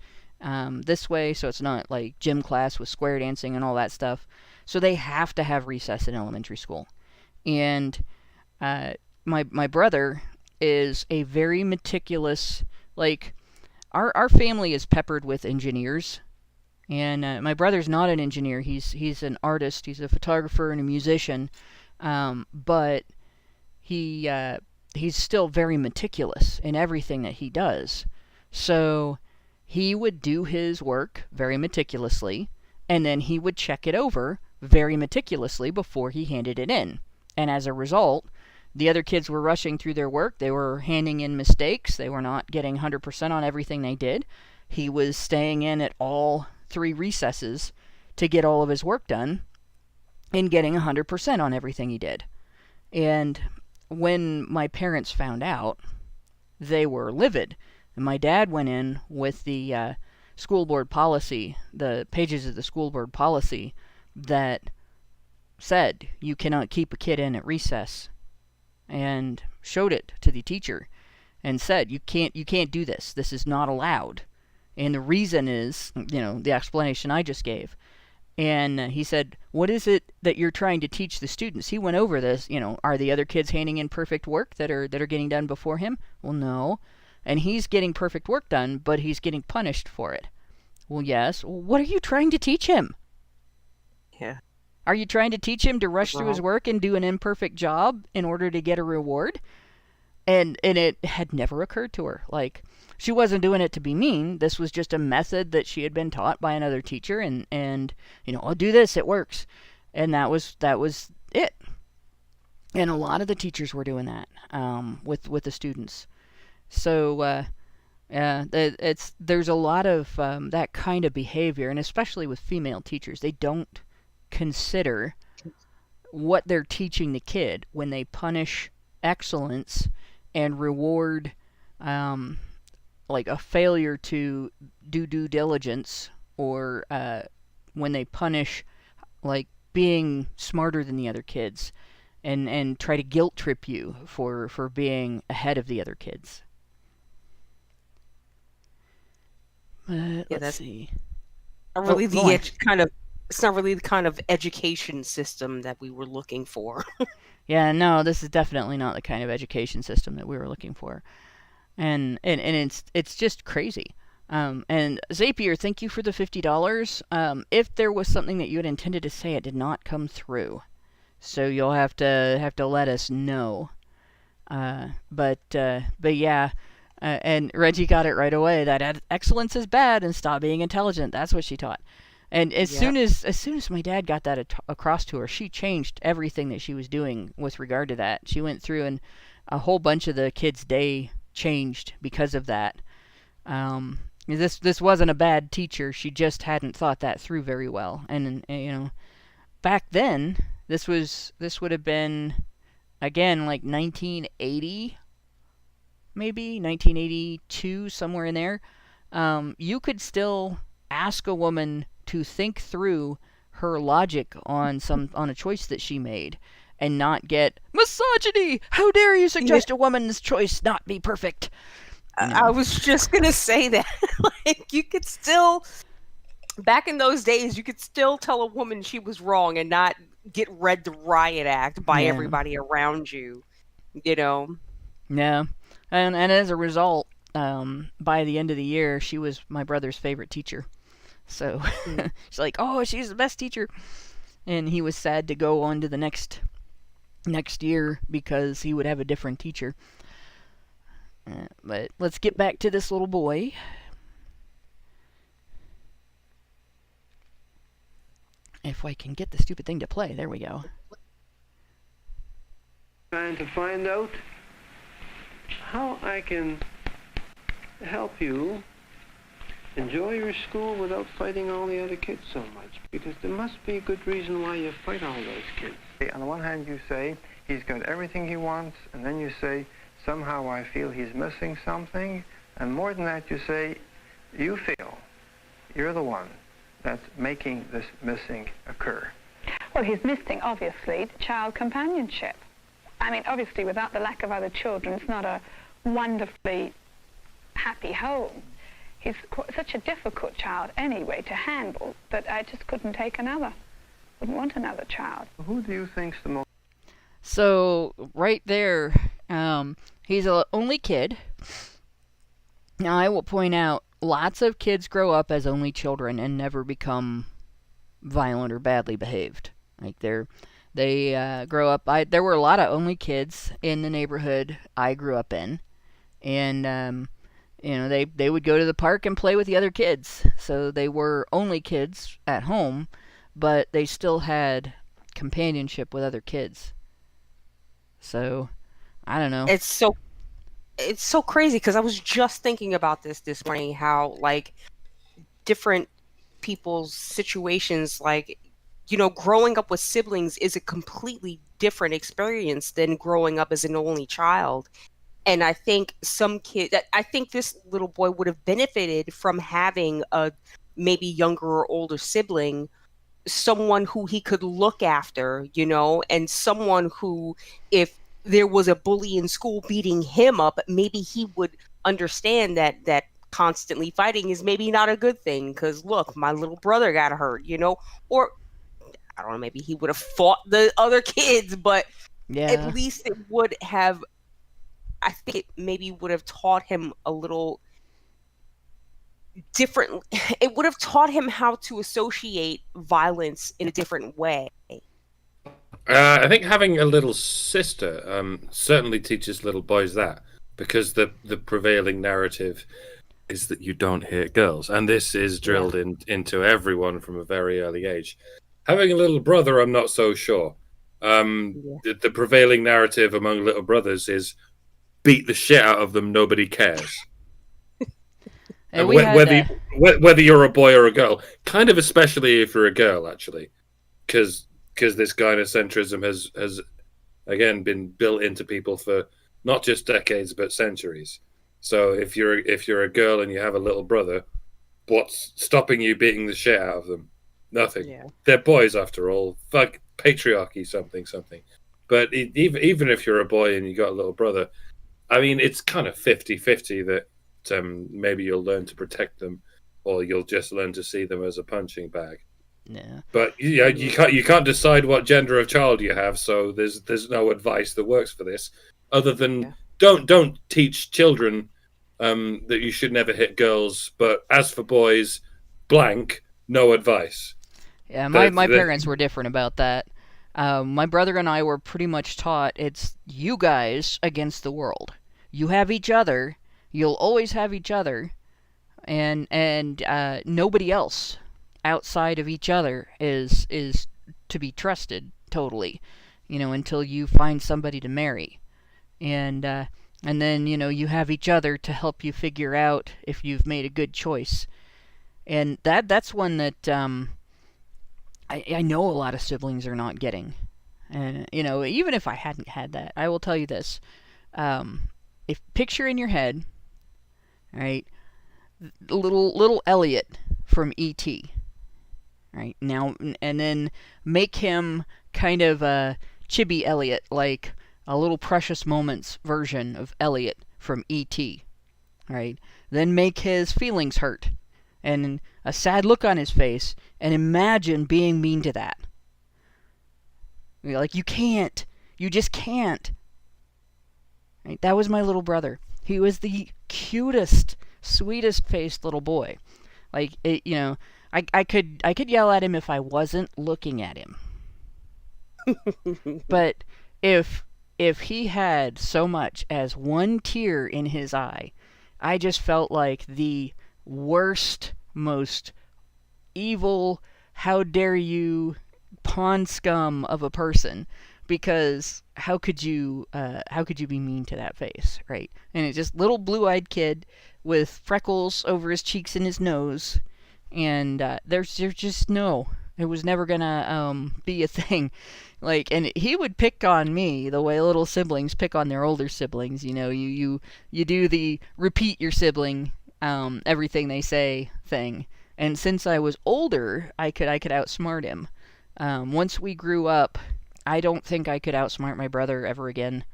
way, so it's not like gym class with square dancing and all that stuff. So they have to have recess in elementary school. And my brother is a very meticulous, like, our family is peppered with engineers. And my brother's not an engineer. He's an artist. He's a photographer and a musician. But he's still very meticulous in everything that he does. So he would do his work very meticulously, and then he would check it over very meticulously before he handed it in. And as a result, the other kids were rushing through their work. They were handing in mistakes. They were not getting 100% on everything they did. He was staying in at all 3 recesses to get all of his work done and getting 100% on everything he did. And when my parents found out, they were livid. And my dad went in with the school board policy, the pages of the school board policy that said you cannot keep a kid in at recess, and showed it to the teacher and said you can't do this. This is not allowed. And the reason is, the explanation I just gave. And he said, "What is it that you're trying to teach the students?" He went over this, are the other kids handing in perfect work that are getting done before him? Well, no. And he's getting perfect work done, but he's getting punished for it. Well, yes. Well, what are you trying to teach him? Yeah. Are you trying to teach him to rush through his work and do an imperfect job in order to get a reward? And it had never occurred to her. Like, she wasn't doing it to be mean. This was just a method that she had been taught by another teacher, and I'll do this, it works. And that was it. And a lot of the teachers were doing that with the students. So there's a lot of that kind of behavior, and especially with female teachers. They don't consider what they're teaching the kid when they punish excellence and reward like a failure to do due diligence, or when they punish like being smarter than the other kids and try to guilt trip you for being ahead of the other kids. Let's see. Not really it's not really the kind of education system that we were looking for. Yeah, no, this is definitely not the kind of education system that we were looking for. And it's just crazy. And Zapier, thank you for the $50. If there was something that you had intended to say, it did not come through, so you'll have to let us know. But yeah, and Reggie got it right away. That excellence is bad, and stop being intelligent. That's what she taught. And as soon as my dad got that across to her, she changed everything that she was doing with regard to that. She went through, and a whole bunch of the kids' day changed because of that. This wasn't a bad teacher. She just hadn't thought that through very well. And back then, this would have been, again, like 1980, maybe 1982, somewhere in there. You could still ask a woman to think through her logic on a choice that she made, and not get misogyny. How dare you suggest a woman's choice not be perfect? I was just gonna say that. Like, you could still, back in those days, you could still tell a woman she was wrong and not get read the riot act by everybody around you. Yeah, and as a result, by the end of the year, she was my brother's favorite teacher. So she's like, oh, she's the best teacher. And he was sad to go on to the next year because he would have a different teacher. But let's get back to this little boy. If I can get the stupid thing to play. There we go. Trying to find out how I can help you enjoy your school without fighting all the other kids so much, because there must be a good reason why you fight all those kids. On the one hand, you say he's got everything he wants, and then you say somehow I feel he's missing something, and more than that, you say you feel you're the one that's making this missing occur. Well, he's missing, obviously, child companionship. I mean, obviously, without the lack of other children, it's not a wonderfully happy home. He's such a difficult child anyway to handle that I just couldn't take another. Wouldn't want another child. Who do you think's the most... So, right there, he's an only kid. Now, I will point out, lots of kids grow up as only children and never become violent or badly behaved. Like, they grow up... there were a lot of only kids in the neighborhood I grew up in. And, they would go to the park and play with the other kids. So they were only kids at home, but they still had companionship with other kids. So, I don't know. It's so crazy, because I was just thinking about this morning, how, like, different people's situations, like, growing up with siblings is a completely different experience than growing up as an only child. And I think I think this little boy would have benefited from having a maybe younger or older sibling, someone who he could look after, and someone who, if there was a bully in school beating him up, maybe he would understand that constantly fighting is maybe not a good thing, because look, my little brother got hurt, or I don't know, maybe he would have fought the other kids, but at least it would have, I think it maybe would have taught him a little different. It would have taught him how to associate violence in a different way. I think having a little sister certainly teaches little boys that, because the prevailing narrative is that you don't hit girls, and this is drilled into everyone from a very early age. Having a little brother, I'm not so sure. The prevailing narrative among little brothers is beat the shit out of them, nobody cares. And whether you're a boy or a girl, kind of especially if you're a girl, actually, because this gynocentrism has again been built into people for not just decades but centuries. So if you're a girl and you have a little brother, what's stopping you beating the shit out of them? Nothing. Yeah. They're boys after all. Fuck patriarchy, something. But even if you're a boy and you got a little brother, I mean, it's kind of 50-50 that maybe you'll learn to protect them or you'll just learn to see them as a punching bag. Yeah. But yeah, you can't decide what gender of child you have, so there's no advice that works for this, other than don't teach children that you should never hit girls. But as for boys, blank, no advice. Yeah, my parents were different about that. My brother and I were pretty much taught it's you guys against the world. You have each other. You'll always have each other, and nobody else outside of each other is to be trusted totally, until you find somebody to marry, and then you have each other to help you figure out if you've made a good choice, and that's one that I know a lot of siblings are not getting, and even if I hadn't had that, I will tell you this: if picture in your head, right, little Elliot from E.T. Right now, and then make him kind of a chibi Elliot, like a little Precious Moments version of Elliot from E.T. Right? Then make his feelings hurt and a sad look on his face, and imagine being mean to that. Like, you can't. You just can't. Right? That was my little brother. He was the cutest, sweetest faced little boy. Like, I could yell at him if I wasn't looking at him. But if he had so much as one tear in his eye, I just felt like the worst, most evil, how dare you, pawn scum of a person. Because how could you be mean to that face, right? And it's just little blue-eyed kid with freckles over his cheeks and his nose, and there's just no. It was never gonna be a thing. Like, and he would pick on me the way little siblings pick on their older siblings. You do the repeat your sibling everything they say thing. And since I was older, I could outsmart him. Once we grew up, I don't think I could outsmart my brother ever again.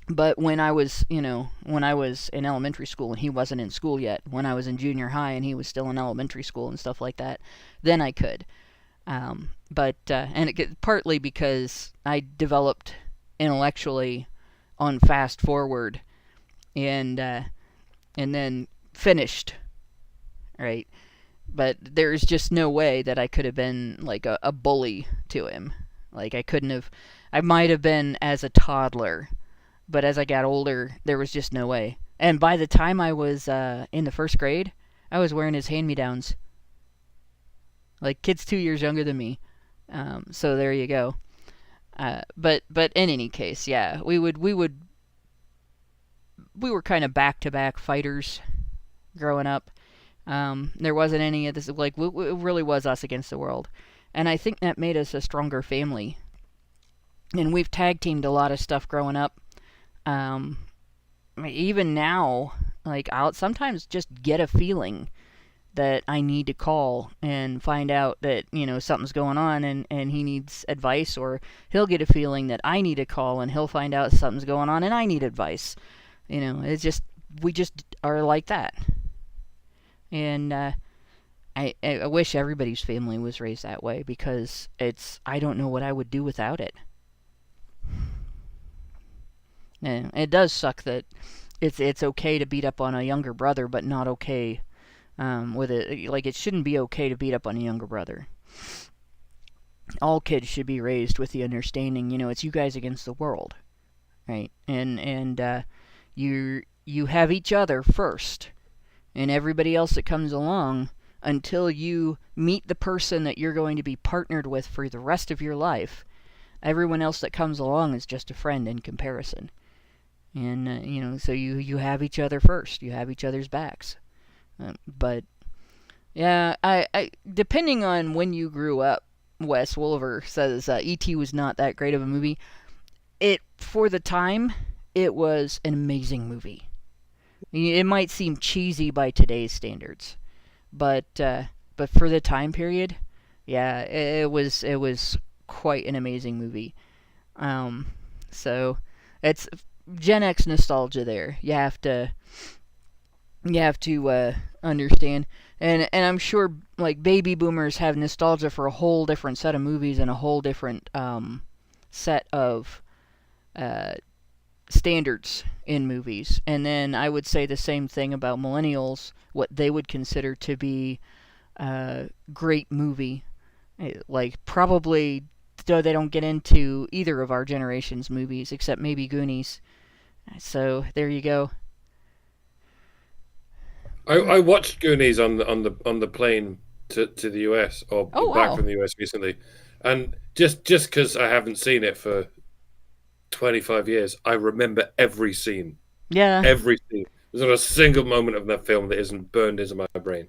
But when I was in elementary school and he wasn't in school yet, when I was in junior high and he was still in elementary school and stuff like that, then I could. And partly because I developed intellectually on fast forward, and then finished, right? But there's just no way that I could have been like a bully to him. Like, I might have been as a toddler, but as I got older, there was just no way. And by the time I was in the first grade, I was wearing his hand-me-downs. Like, kid's 2 years younger than me. So there you go. But in any case, yeah, we were kind of back-to-back fighters growing up. There wasn't any of this, like, it really was us against the world. And I think that made us a stronger family. And we've tag-teamed a lot of stuff growing up. Even now, like, I'll sometimes just get a feeling that I need to call and find out that, something's going on and he needs advice, or he'll get a feeling that I need to call and he'll find out something's going on and I need advice. It's just, we just are like that. And I wish everybody's family was raised that way, because I don't know what I would do without it. And it does suck that it's okay to beat up on a younger brother, but not okay with it. Like, it shouldn't be okay to beat up on a younger brother. All kids should be raised with the understanding, it's you guys against the world, right? And you have each other first, and everybody else that comes along, until you meet the person that you're going to be partnered with for the rest of your life. Everyone else that comes along is just a friend in comparison. And, so you have each other first. You have each other's backs. But, yeah, I depending on when you grew up, Wes Wolver says E.T. was not that great of a movie. For the time, it was an amazing movie. It might seem cheesy by today's standards, but for the time period, yeah, it was quite an amazing movie. So it's Gen X nostalgia there. You have to You have to understand. And I'm sure, like, baby boomers have nostalgia for a whole different set of movies and a whole different set of standards in movies. And then I would say the same thing about millennials, what they would consider to be a great movie. Like, probably, though they don't get into either of our generation's movies, except maybe Goonies. So, there you go. I watched Goonies on the plane to the US, or back from the US recently, and just because I haven't seen it for 25 years, I remember every scene. Yeah. Every scene. There's not a single moment of that film that isn't burned into my brain.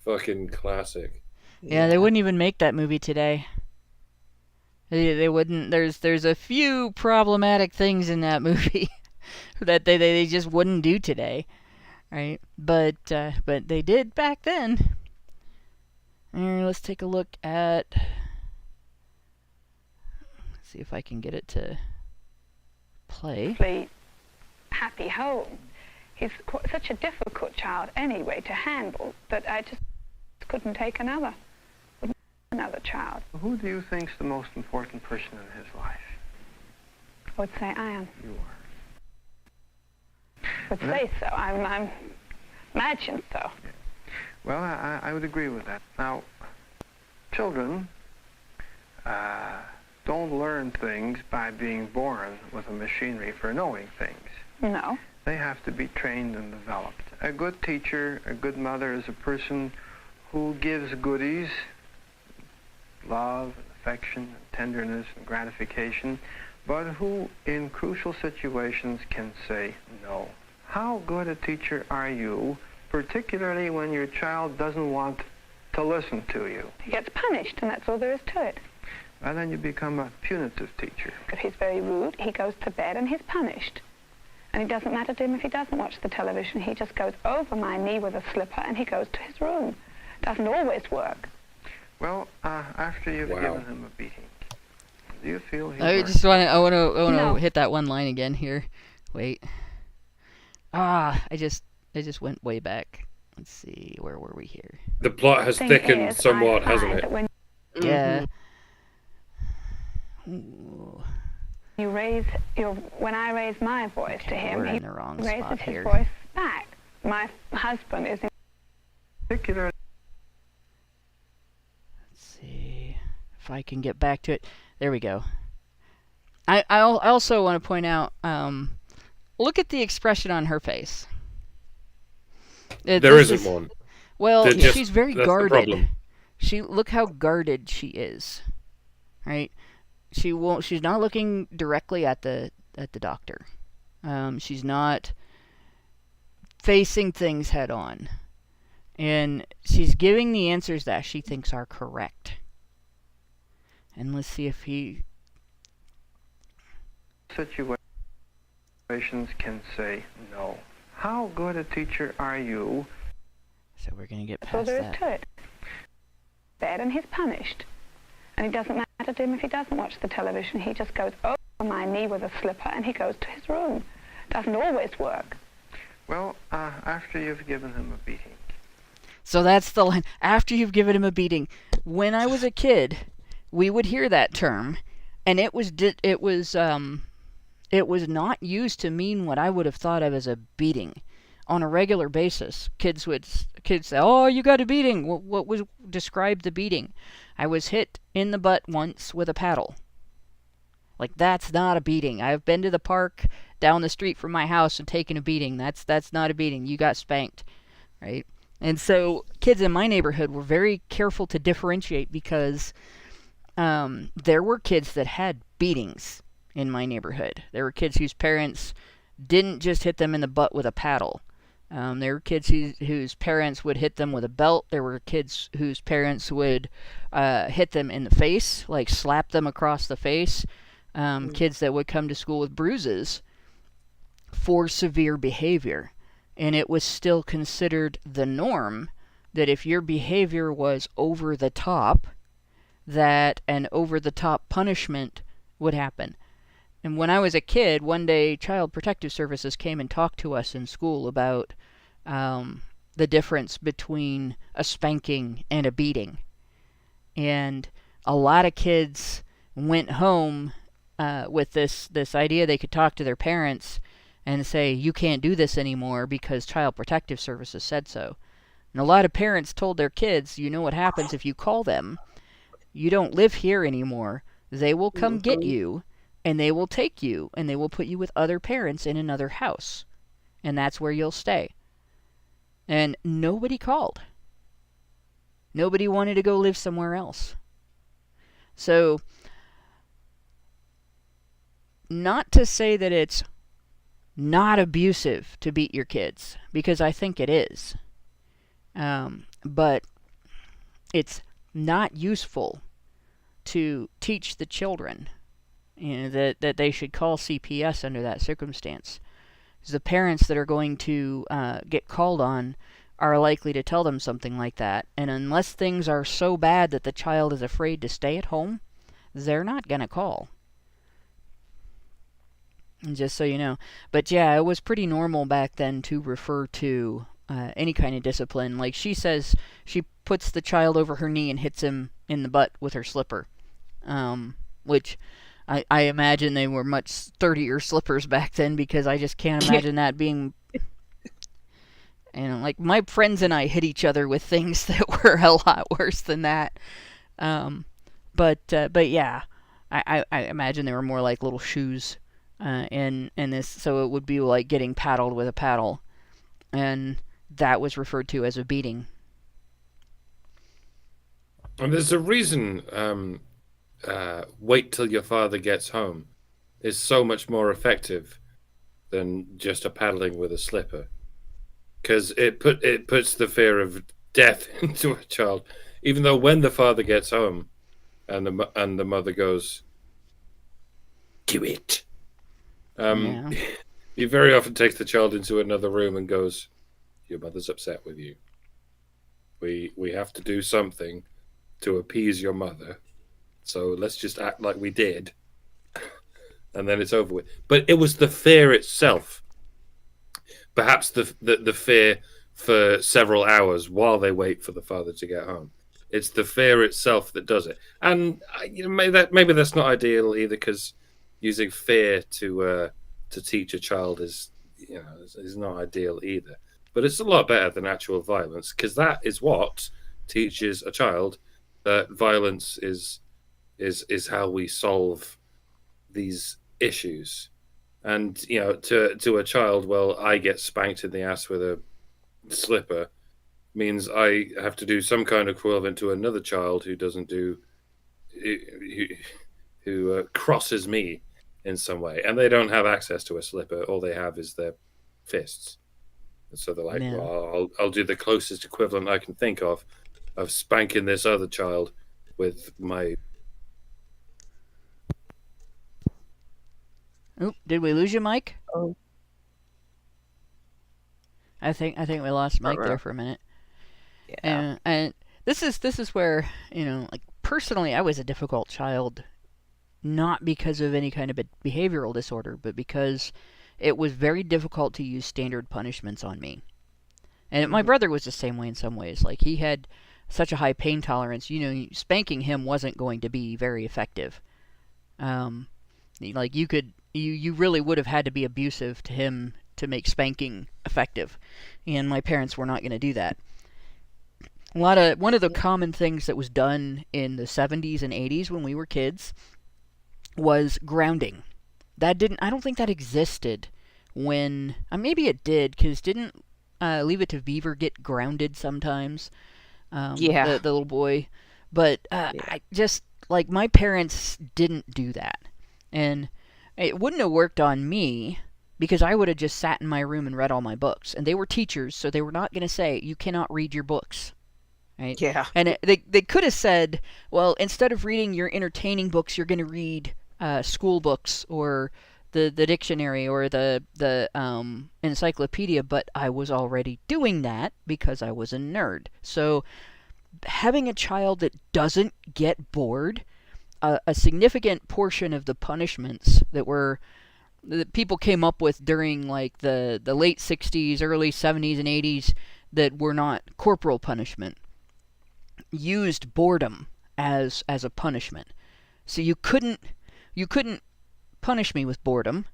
Fucking classic. Yeah, they wouldn't even make that movie today. They wouldn't. There's a few problematic things in that movie that they just wouldn't do today. Right, but they did back then. Let's take a look at. Let's see if I can get it to play. Happy home. He's such a difficult child anyway to handle that I just couldn't take another child. Who do you think's the most important person in his life? I would say I am. You are. Would say so. I'm imagine so. Yeah. Well, I would agree with that. Now, children don't learn things by being born with a machinery for knowing things. No. They have to be trained and developed. A good teacher, a good mother is a person who gives goodies, love, and affection, and tenderness, and gratification, but who, in crucial situations, can say no. How good a teacher are you, particularly when your child doesn't want to listen to you? He gets punished, and that's all there is to it. And then you become a punitive teacher. If he's very rude, he goes to bed and he's punished. And it doesn't matter to him if he doesn't watch the television. He just goes over my knee with a slipper and he goes to his room. Doesn't always work. Well, after you've given him a beating, do you feel he I want to hit that one line again here. Wait. I just went way back. Let's see, where were we here? The plot has thickened somewhat, hasn't it? Yeah. When I raise my voice to him, we're he in the wrong raises spot his here. voice back. My husband is in particular. Let's see if I can get back to it. There we go. I also want to point out, look at the expression on her face. There isn't one. Well, she's very guarded. Look how guarded she is. Right? She's not looking directly at the doctor. She's not facing things head on. And she's giving the answers that she thinks are correct. And let's see if he situations can say no. How good a teacher are you? So we're going to get past that. So there that. is to it. Bad and he's punished. And it doesn't matter to him if he doesn't watch the television. He just goes over my knee with a slipper and he goes to his room. Doesn't always work. Well, after you've given him a beating. So that's the line. After you've given him a beating. When I was a kid, we would hear that term, and it was not used to mean what I would have thought of as a beating. On a regular basis, kids say, "Oh, you got a beating." What was describe the beating? I was hit in the butt once with a paddle. Like, that's not a beating. I've been to the park down the street from my house and taken a beating. That's not a beating. You got spanked, right? And so kids in my neighborhood were very careful to differentiate because there were kids that had beatings in my neighborhood. There were kids whose parents didn't just hit them in the butt with a paddle. There were kids whose parents would hit them with a belt. There were kids whose parents would hit them in the face, like slap them across the face. Kids that would come to school with bruises for severe behavior. And it was still considered the norm that if your behavior was over the top, that an over-the-top punishment would happen. And when I was a kid, one day Child Protective Services came and talked to us in school about the difference between a spanking and a beating. And a lot of kids went home with this idea they could talk to their parents and say, you can't do this anymore because Child Protective Services said so. And a lot of parents told their kids, you know what happens if you call them? You don't live here anymore. They will come get you, and they will take you, and they will put you with other parents in another house. And that's where you'll stay. And nobody called. Nobody wanted to go live somewhere else. So, not to say that it's not abusive to beat your kids, because I think it is. But it's not useful to teach the children, that they should call CPS under that circumstance. Because the parents that are going to get called on are likely to tell them something like that. And unless things are so bad that the child is afraid to stay at home, they're not going to call. And just so you know. But yeah, it was pretty normal back then to refer to any kind of discipline. Like she says, she puts the child over her knee and hits him in the butt with her slipper. Which I imagine they were much sturdier slippers back then, because I just can't imagine that being... like my friends and I hit each other with things that were a lot worse than that. But yeah, I imagine they were more like little shoes. And this, so it would be like getting paddled with a paddle, and that was referred to as a beating. And there's a reason wait till your father gets home is so much more effective than just a paddling with a slipper, because it puts the fear of death into a child. Even though when the father gets home and the mother goes, "Do it," he very often takes the child into another room and goes, "Your mother's upset with you. We have to do something to appease your mother. So let's just act like we did, and then it's over with." But it was the fear itself, perhaps the fear for several hours while they wait for the father to get home. It's the fear itself that does it, and maybe that's not ideal either, because using fear to teach a child is not ideal either. But it's a lot better than actual violence, because that is what teaches a child that violence is how we solve these issues. And to a child, well, I get spanked in the ass with a slipper means I have to do some kind of equivalent to another child who doesn't do who crosses me in some way, and they don't have access to a slipper. All they have is their fists. And so they're like, well, I'll do the closest equivalent I can think of spanking this other child with my... Oop, did we lose you, Mike? Oh. I think we lost Mike there for a minute. Yeah. And this is where, like personally, I was a difficult child, not because of any kind of a behavioral disorder, but because it was very difficult to use standard punishments on me. And my brother was the same way in some ways. Like, he had such a high pain tolerance, spanking him wasn't going to be very effective. Like, you really would have had to be abusive to him to make spanking effective. And my parents were not going to do that. One of the common things that was done in the 70s and 80s when we were kids was grounding. I don't think that existed when, maybe it did, because didn't Leave It to Beaver get grounded sometimes? The little boy. But I just, like, my parents didn't do that. And it wouldn't have worked on me, because I would have just sat in my room and read all my books. And they were teachers, so they were not going to say, you cannot read your books. Right? Yeah. And they could have said, well, instead of reading your entertaining books, you're going to read school books or the dictionary or the encyclopedia. But I was already doing that because I was a nerd. So having a child that doesn't get bored, a significant portion of the punishments that were that people came up with during like the late 60s, early 70s and 80s that were not corporal punishment used boredom as a punishment. So you couldn't punish me with boredom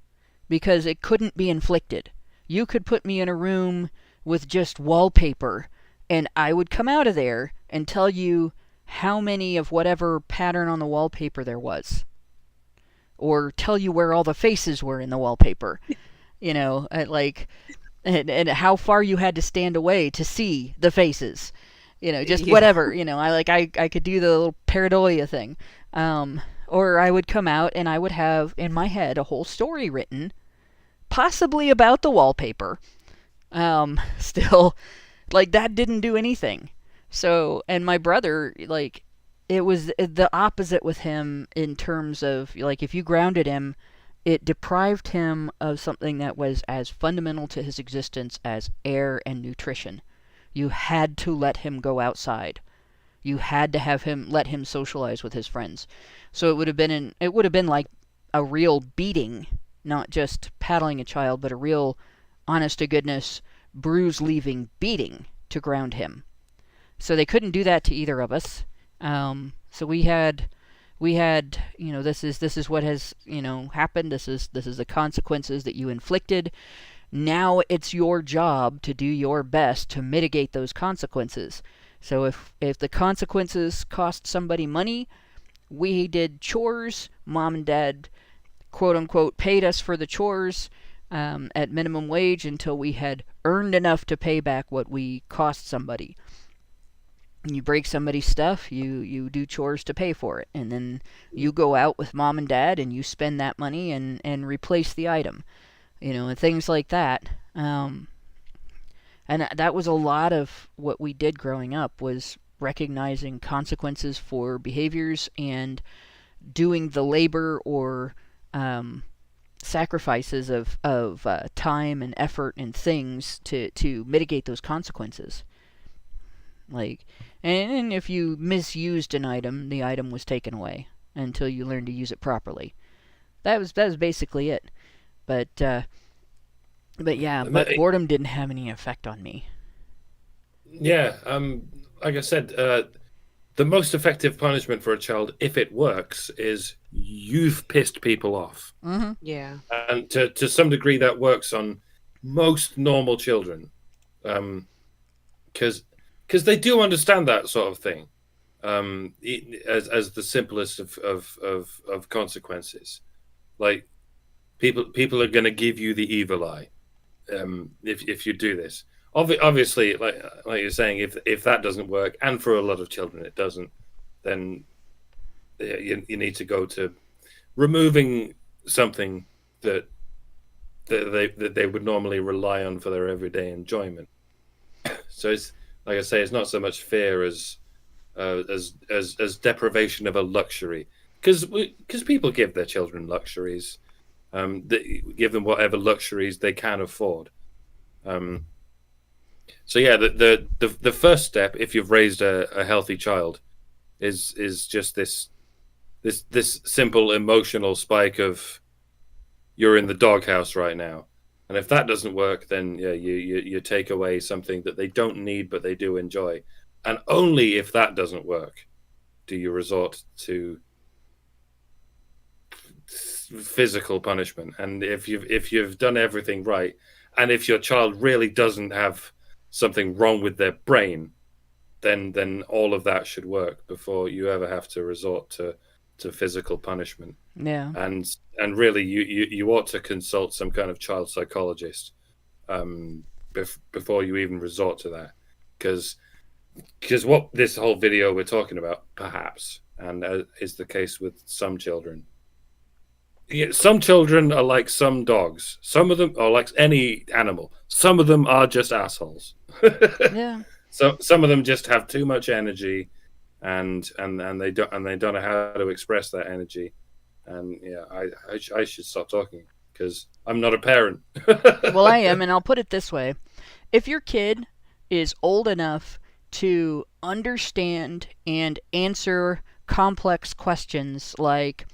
because it couldn't be inflicted. You could put me in a room with just wallpaper and I would come out of there and tell you how many of whatever pattern on the wallpaper there was. Or tell you where all the faces were in the wallpaper. You know, and how far you had to stand away to see the faces. You know, just whatever. You know, I could do the little pareidolia thing. Or I would come out and I would have in my head a whole story written, possibly about the wallpaper. Still, like, that didn't do anything. So, and my brother, like, it was the opposite with him in terms of, like, if you grounded him, it deprived him of something that was as fundamental to his existence as air and nutrition. You had to let him go outside. You had to let him socialize with his friends. So it would have been like a real beating, not just paddling a child, but a real, honest to goodness, bruise-leaving beating to ground him. So they couldn't do that to either of us. So we had, you know, this is what has, you know, happened. This is the consequences that you inflicted. Now it's your job to do your best to mitigate those consequences. So if the consequences cost somebody money, we did chores. Mom and Dad, quote unquote, paid us for the chores at minimum wage until we had earned enough to pay back what we cost somebody. You break somebody's stuff, you do chores to pay for it, and then you go out with Mom and Dad and you spend that money and replace the item, you know, and things like that. And that was a lot of what we did growing up, was recognizing consequences for behaviors and doing the labor or sacrifices of time and effort and things to mitigate those consequences. Like, and if you misused an item, the item was taken away until you learned to use it properly. That was basically it. But boredom didn't have any effect on me. Yeah, like I said, the most effective punishment for a child, if it works, is you've pissed people off. Mm-hmm. Yeah. And to some degree, that works on most normal children, because they do understand that sort of thing, as the simplest of consequences. Like, people are going to give you the evil eye if you do this. Obviously, like you're saying, if that doesn't work, and for a lot of children it doesn't, then you need to go to removing something that they would normally rely on for their everyday enjoyment. So it's, like I say, it's not so much fear as deprivation of a luxury, because people give their children luxuries, they give them whatever luxuries they can afford. So yeah, the first step, if you've raised a healthy child, is just this simple emotional spike of, you're in the doghouse right now. And if that doesn't work, then yeah, you take away something that they don't need but they do enjoy. And only if that doesn't work do you resort to physical punishment. And if you've done everything right, and if your child really doesn't have something wrong with their brain, then all of that should work before you ever have to resort to physical punishment. Yeah. And really, you ought to consult some kind of child psychologist before you even resort to that, because what this whole video we're talking about, perhaps, and is the case with some children. Yeah, some children are like some dogs. Some of them are like any animal. Some of them are just assholes. Yeah. So some of them just have too much energy, and they don't know how to express that energy. And yeah, I should stop talking because I'm not a parent. Well, I am, and I'll put it this way: if your kid is old enough to understand and answer complex questions like,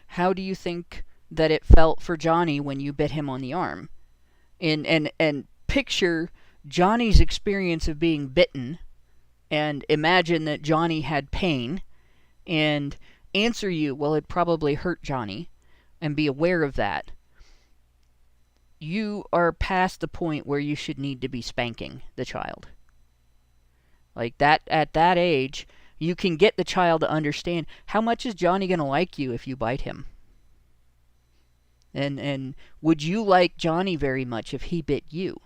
how do you think that it felt for Johnny when you bit him on the arm. And picture Johnny's experience of being bitten, and imagine that Johnny had pain, and answer you, well, it probably hurt Johnny, and be aware of that. You are past the point where you should need to be spanking the child. Like that, at that age, you can get the child to understand, how much is Johnny going to like you if you bite him? And would you like Johnny very much if he bit you?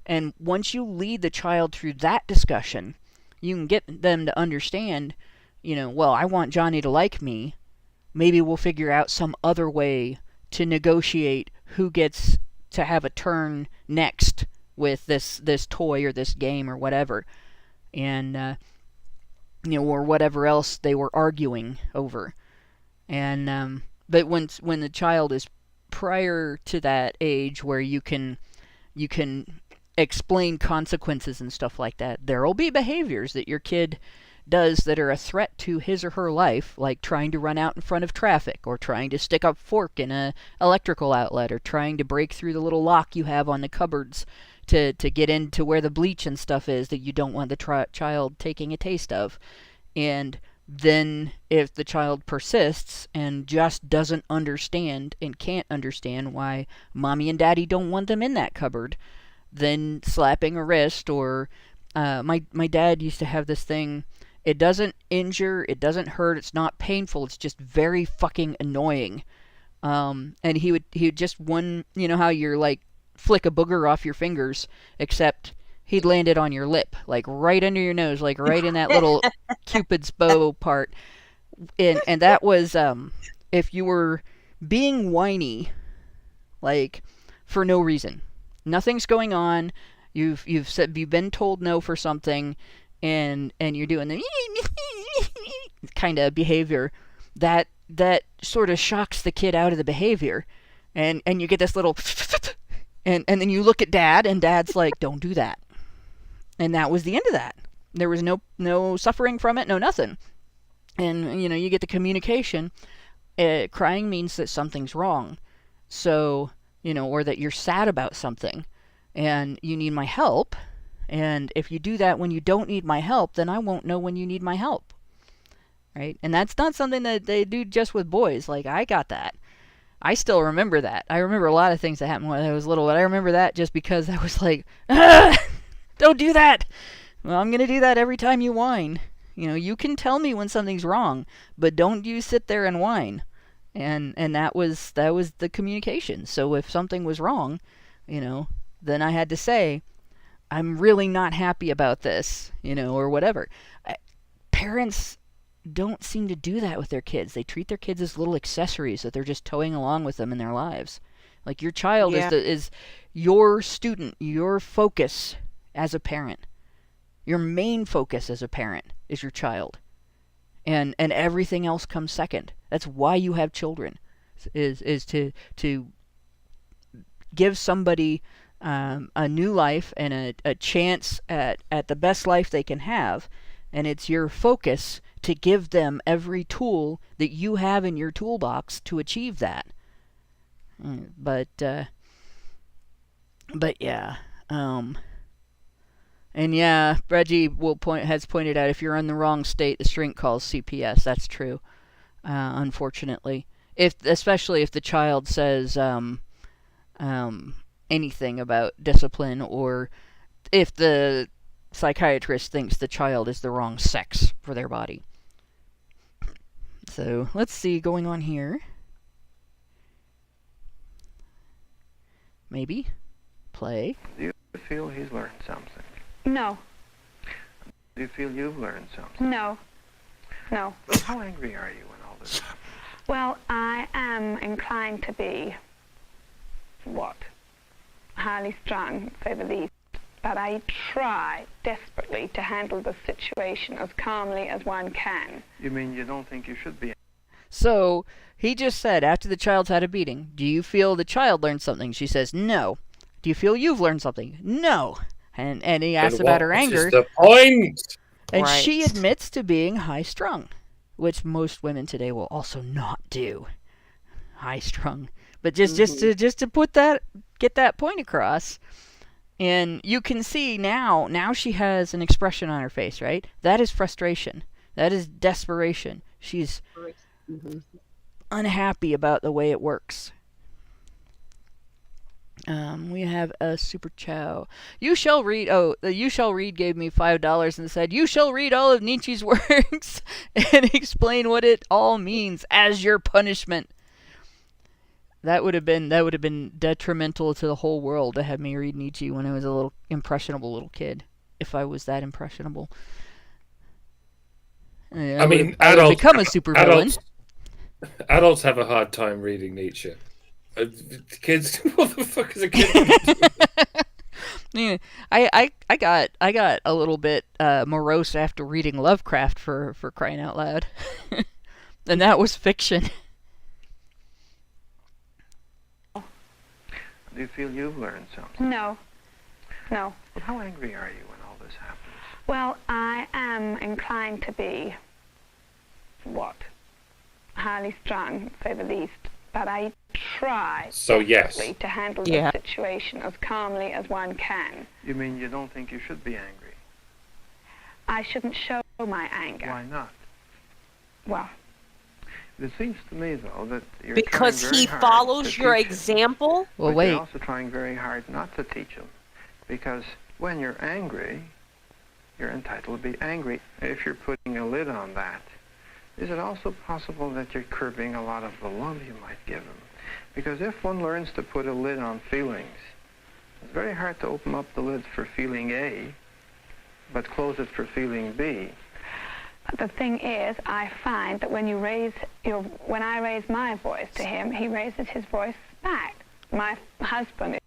And once you lead the child through that discussion, you can get them to understand, well, I want Johnny to like me. Maybe we'll figure out some other way to negotiate who gets to have a turn next with this toy or this game or whatever. And, or whatever else they were arguing over. And, but when the child is prior to that age where you can explain consequences and stuff like that, there will be behaviors that your kid does that are a threat to his or her life, like trying to run out in front of traffic, or trying to stick a fork in a electrical outlet, or trying to break through the little lock you have on the cupboards to get into where the bleach and stuff is that you don't want the child taking a taste of. And then if the child persists and just doesn't understand and can't understand why mommy and daddy don't want them in that cupboard, then slapping a wrist, or my dad used to have this thing, it doesn't injure, it doesn't hurt, it's not painful, it's just very fucking annoying. And he would just how you're like flick a booger off your fingers, except he'd land it on your lip, like right under your nose, like right in that little Cupid's bow part. And that was if you were being whiny, like for no reason, nothing's going on, you've been told no for something, and you're doing the kind of behavior that sort of shocks the kid out of the behavior, and you get this little and then you look at dad, and dad's like, don't do that. And that was the end of that. There was no suffering from it, no nothing. And, you get the communication. Crying means that something's wrong. So, or that you're sad about something, and you need my help. And if you do that when you don't need my help, then I won't know when you need my help. Right? And that's not something that they do just with boys. Like, I got that. I still remember that. I remember a lot of things that happened when I was little, but I remember that just because I was like, don't do that! Well, I'm going to do that every time you whine. You can tell me when something's wrong, but don't you sit there and whine. And that was the communication. So if something was wrong, then I had to say, I'm really not happy about this, or whatever. Parents don't seem to do that with their kids. They treat their kids as little accessories that they're just towing along with them in their lives. Like, your child is your student, your focus as a parent. Your main focus as a parent is your child. And everything else comes second. That's why you have children, is to give somebody a new life and a chance at the best life they can have. And it's your focus to give them every tool that you have in your toolbox to achieve that. But yeah. And yeah, Reggie has pointed out, if you're in the wrong state, the shrink calls CPS. That's true, unfortunately. Especially if the child says anything about discipline, or if the psychiatrist thinks the child is the wrong sex for their body. So, let's see, going on here. Maybe. Play. Do you feel he's learned something? No. Do you feel you've learned something? No. No. Well, how angry are you when all this happens? Well, I am inclined to be, highly strung, to say the least. But I try desperately to handle the situation as calmly as one can. You mean you don't think you should be? So, he just said, after the child's had a beating, do you feel the child learned something? She says, no. Do you feel you've learned something? No. And he asks about her anger. The point? And she admits to being high-strung, which most women today will also not do. High-strung. But just to get that point across. And you can see now she has an expression on her face, right? That is frustration. That is desperation. She's unhappy about the way it works. We have a super chow. You shall read. Oh, the You Shall Read gave me $5 and said, "You shall read all of Nietzsche's works and explain what it all means as your punishment." That would have been detrimental to the whole world to have me read Nietzsche when I was a little impressionable little kid. If I was that impressionable, I would have become a supervillain. Adults have a hard time reading Nietzsche. Kids, what the fuck is a kid? Yeah, I got a little bit morose after reading Lovecraft for crying out loud, and that was fiction. Do you feel you've learned something? No. Well, how angry are you when all this happens? Well, I am inclined to be, highly strung, to say the least. But I try to handle the situation as calmly as one can. You mean you don't think you should be angry? I shouldn't show my anger. Why not? Well, it seems to me, though, that you're because trying very he hard follows to your teach him. example. Well, But wait. you're also trying very hard not to teach him, because when you're angry, you're entitled to be angry. If you're putting a lid on that, is it also possible that you're curbing a lot of the love you might give him? Because if one learns to put a lid on feelings, it's very hard to open up the lid for feeling A, but close it for feeling B. but the thing is, I find that when I raise my voice to him, he raises his voice back. My husband.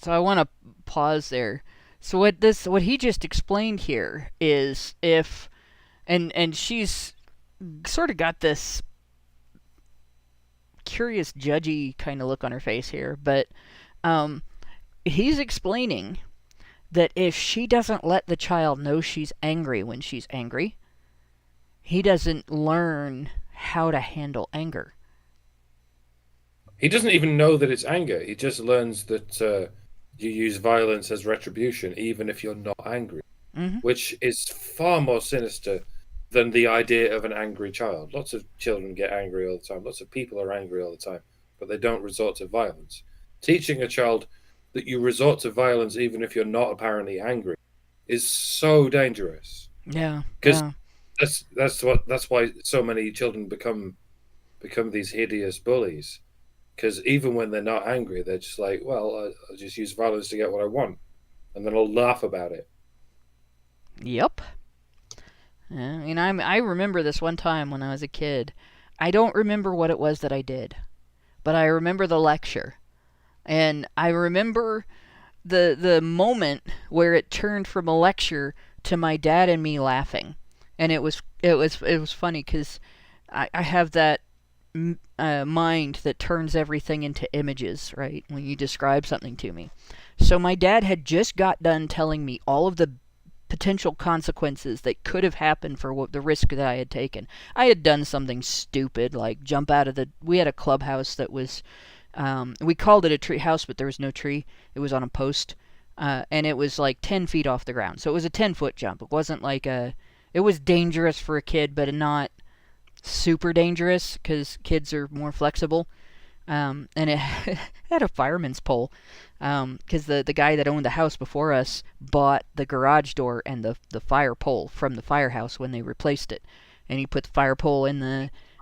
So I want to pause there. So what he just explained here is and she's sort of got this curious, judgy kind of look on her face here, but he's explaining that if she doesn't let the child know she's angry when she's angry, he doesn't learn how to handle anger. He doesn't even know that it's anger. He just learns that you use violence as retribution, even if you're not angry, which is far more sinister than the idea of an angry child. Lots of children get angry all the time. Lots of people are angry all the time, but they don't resort to violence. Teaching a child that you resort to violence even if you're not apparently angry is so dangerous. Yeah. Because that's why so many children become these hideous bullies. Because even when they're not angry, they're just like, well, I'll just use violence to get what I want, and then I'll laugh about it. Yep. I remember this one time when I was a kid. I don't remember what it was that I did, but I remember the lecture, and I remember the moment where it turned from a lecture to my dad and me laughing, and it was funny because I have that mind that turns everything into images, right? When you describe something to me. So my dad had just got done telling me all of the potential consequences that could have happened for the risk that I had taken. I had done something stupid, like jump out of we had a clubhouse that was, we called it a tree house, but there was no tree. It was on a post, and it was like 10 feet off the ground. So it was a 10-foot jump. It wasn't like it was dangerous for a kid, but not super dangerous because kids are more flexible. And it had a fireman's pole because the guy that owned the house before us bought the garage door and the fire pole from the firehouse when they replaced it. And he put the fire pole in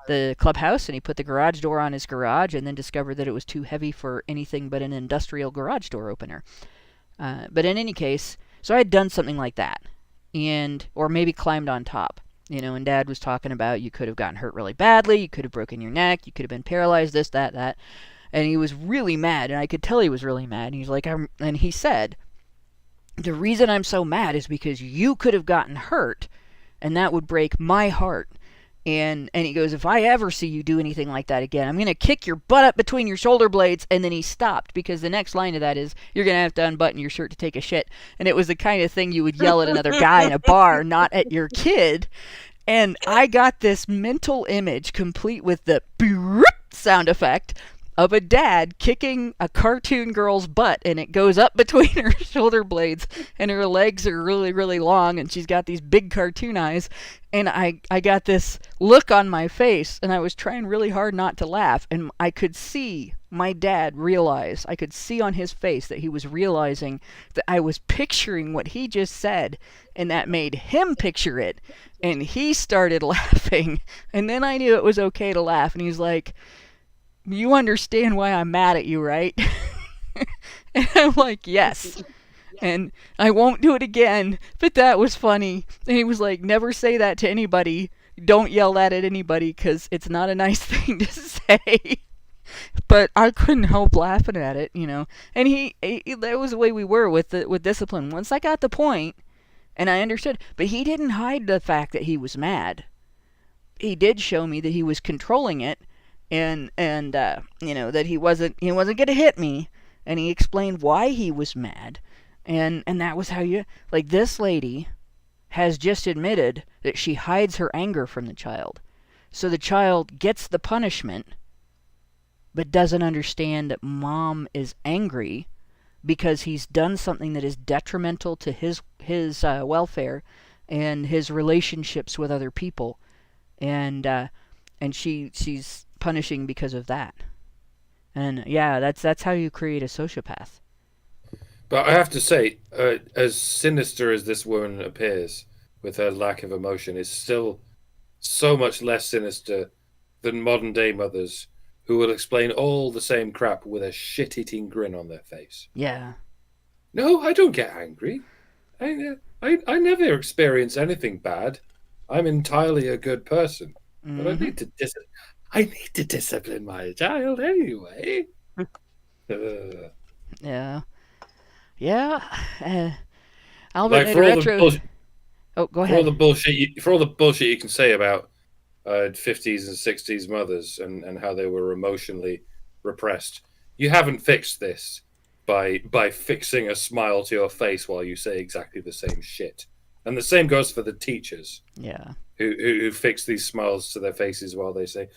the clubhouse, and he put the garage door on his garage, and then discovered that it was too heavy for anything but an industrial garage door opener. But in any case, so I had done something like that, or maybe climbed on top. And Dad was talking about you could have gotten hurt really badly, you could have broken your neck, you could have been paralyzed, this, that. And he was really mad, and I could tell he was really mad. And he was like, and he said, the reason I'm so mad is because you could have gotten hurt, and that would break my heart. And he goes, if I ever see you do anything like that again, I'm going to kick your butt up between your shoulder blades. And then he stopped, because the next line of that is, you're going to have to unbutton your shirt to take a shit. And it was the kind of thing you would yell at another guy in a bar, not at your kid. And I got this mental image, complete with the sound effect, of a dad kicking a cartoon girl's butt, and it goes up between her shoulder blades, and her legs are really, really long, and she's got these big cartoon eyes, and I got this look on my face, and I was trying really hard not to laugh, and I could see my dad realize, I could see on his face that he was realizing that I was picturing what he just said, and that made him picture it, and he started laughing, and then I knew it was okay to laugh, and he's like, "You understand why I'm mad at you, right?" And I'm like, "Yes. And I won't do it again, but that was funny." And he was like, "Never say that to anybody. Don't yell that at anybody, because it's not a nice thing to say." But I couldn't help laughing at it, you know. And he that was the way we were with discipline. Once I got the point, and I understood, but he didn't hide the fact that he was mad. He did show me that he was controlling it, and you know, that he wasn't going to hit me, and he explained why he was mad, and that was how you, like, this lady has just admitted that she hides her anger from the child, so the child gets the punishment, but doesn't understand that mom is angry because he's done something that is detrimental to his welfare and his relationships with other people, and she's punishing because of that. And yeah, that's how you create a sociopath. But I have to say, as sinister as this woman appears with her lack of emotion, is still so much less sinister than modern day mothers who will explain all the same crap with a shit-eating grin on their face. Yeah. No, I don't get angry. I never experience anything bad. I'm entirely a good person. But I need to discipline my child anyway. Yeah. Yeah. Albert Like, for all Retro. the bullshit, Oh, go ahead. for all the bullshit you can say about 50s and 60s mothers and how they were emotionally repressed, you haven't fixed this by fixing a smile to your face while you say exactly the same shit. And the same goes for the teachers. Yeah. Who fix these smiles to their faces while they say,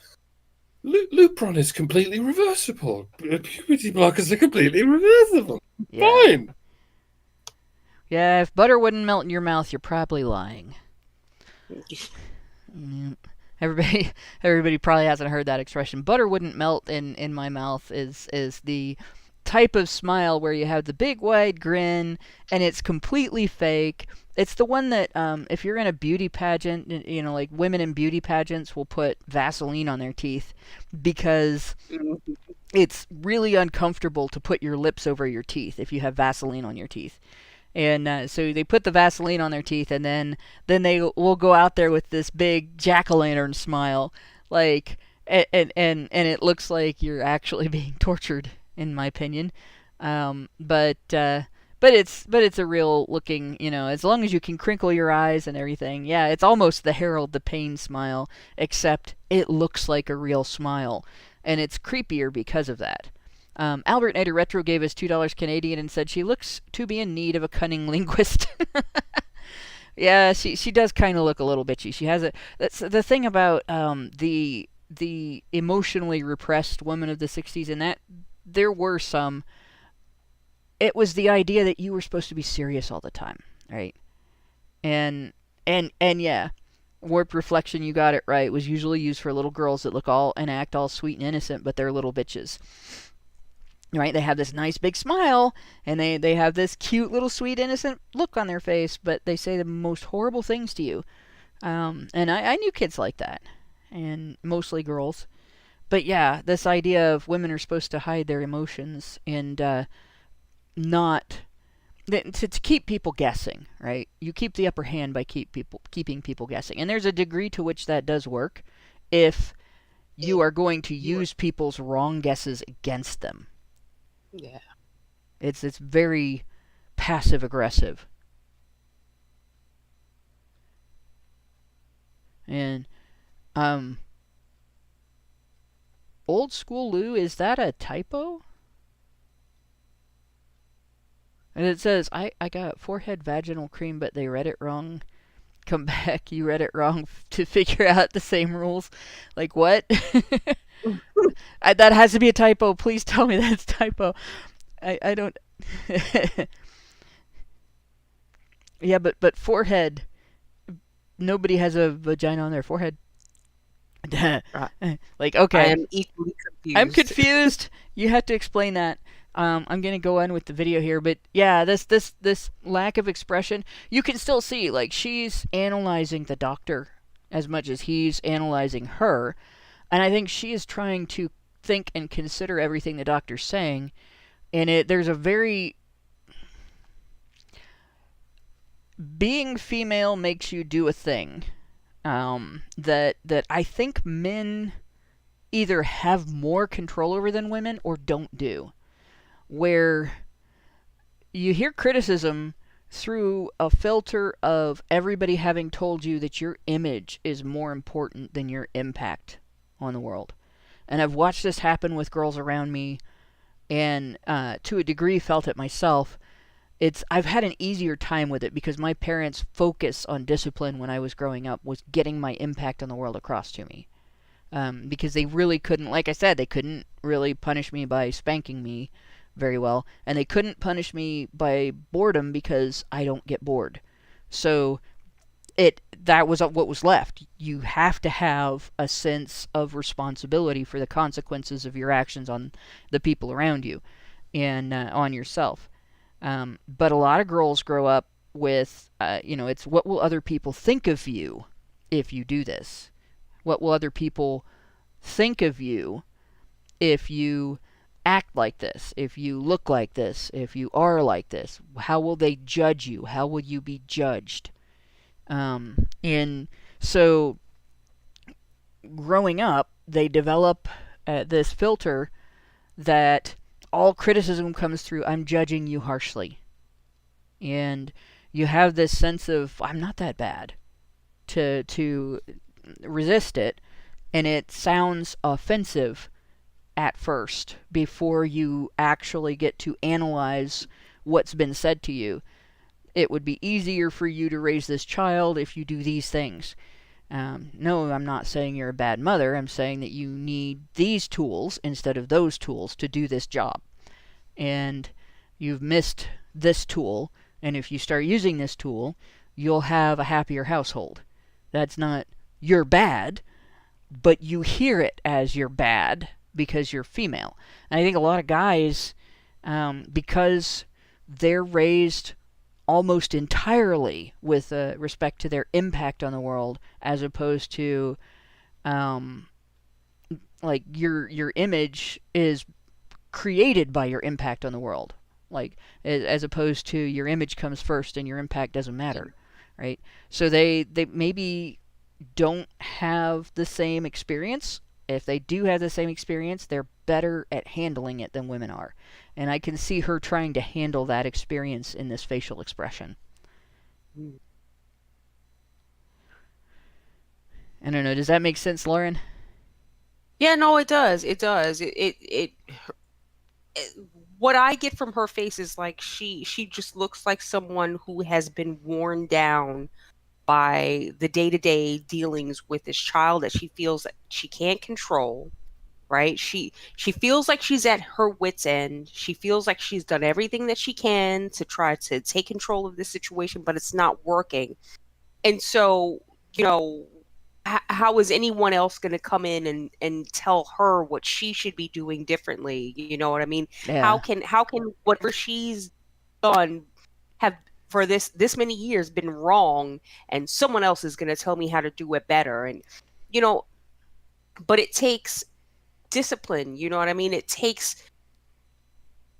Lupron is completely reversible. Puberty blockers are completely reversible. Yeah. Fine. Yeah, if butter wouldn't melt in your mouth, you're probably lying. Everybody probably hasn't heard that expression. Butter wouldn't melt in my mouth is the type of smile where you have the big wide grin and it's completely fake. It's the one that if you're in a beauty pageant, you know, like women in beauty pageants will put Vaseline on their teeth because it's really uncomfortable to put your lips over your teeth if you have Vaseline on your teeth. And so they put the Vaseline on their teeth, and then they will go out there with this big jack-o'-lantern smile, like, and it looks like you're actually being tortured, in my opinion. But it's a real looking, you know, as long as you can crinkle your eyes and everything. Yeah, it's almost the Harold the Pain smile, except it looks like a real smile, and it's creepier because of that. Albert Nader Retro gave us $2 Canadian and said she looks to be in need of a cunning linguist. Yeah, she does kind of look a little bitchy. She has that's the thing about the emotionally repressed women of the 60s, and that there were some. It was the idea that you were supposed to be serious all the time, right? And yeah, warped reflection, you got it right, was usually used for little girls that look all and act all sweet and innocent, but they're little bitches. Right, they have this nice big smile, and they have this cute little sweet innocent look on their face, but they say the most horrible things to you. And I knew kids like that, and mostly girls. But yeah, this idea of women are supposed to hide their emotions and not to keep people guessing, right? You keep the upper hand by keeping people guessing, and there's a degree to which that does work if you are going to use people's wrong guesses against them. Yeah. It's very passive aggressive. And old school Lou, is that a typo? And it says I got forehead vaginal cream, but they read it wrong. Come back, you read it wrong to figure out the same rules. Like what? That has to be a typo. Please tell me that's typo. I don't. Yeah, but forehead. Nobody has a vagina on their forehead. Like, okay. I am equally confused. I'm confused. You have to explain that. I'm gonna go on with the video here, but yeah, this lack of expression, you can still see, like, she's analyzing the doctor as much as he's analyzing her, and I think she is trying to think and consider everything the doctor's saying, and there's a very... Being female makes you do a thing that I think men either have more control over than women or don't do. Where you hear criticism through a filter of everybody having told you that your image is more important than your impact on the world. And I've watched this happen with girls around me, and to a degree felt it myself. I've had an easier time with it because my parents' focus on discipline when I was growing up was getting my impact on the world across to me. Because they really couldn't, like I said, they couldn't really punish me by spanking me very well, and they couldn't punish me by boredom because I don't get bored. So that was what was left. You have to have a sense of responsibility for the consequences of your actions on the people around you and on yourself. But a lot of girls grow up with, it's what will other people think of you if you do this? What will other people think of you if you act like this, if you look like this, if you are like this? How will they judge you? How will you be judged? And so growing up, they develop this filter that all criticism comes through, I'm judging you harshly. And you have this sense of, I'm not that bad, to resist it, and it sounds offensive at first before you actually get to analyze what's been said to you. It would be easier for you to raise this child if you do these things. No, I'm not saying you're a bad mother. I'm saying that you need these tools instead of those tools to do this job. And you've missed this tool, and if you start using this tool, you'll have a happier household. That's not you're bad, but you hear it as you're bad because you're female. And I think a lot of guys, because they're raised almost entirely with respect to their impact on the world, as opposed to like your image is created by your impact on the world, like as opposed to your image comes first and your impact doesn't matter, right? So they maybe don't have the same experience. If they do have the same experience, they're better at handling it than women are. And I can see her trying to handle that experience in this facial expression. I don't know. Does that make sense, Lauren? Yeah, no, it does. It does. It what I get from her face is like she just looks like someone who has been worn down by the day-to-day dealings with this child that she feels that she can't control, right? She feels like she's at her wit's end. She feels like she's done everything that she can to try to take control of this situation, but it's not working. And so, how is anyone else going to come in and tell her what she should be doing differently? You know what I mean? Yeah. How can whatever she's done have for this many years been wrong, and someone else is going to tell me how to do it better? And but it takes discipline. You know what I mean? It takes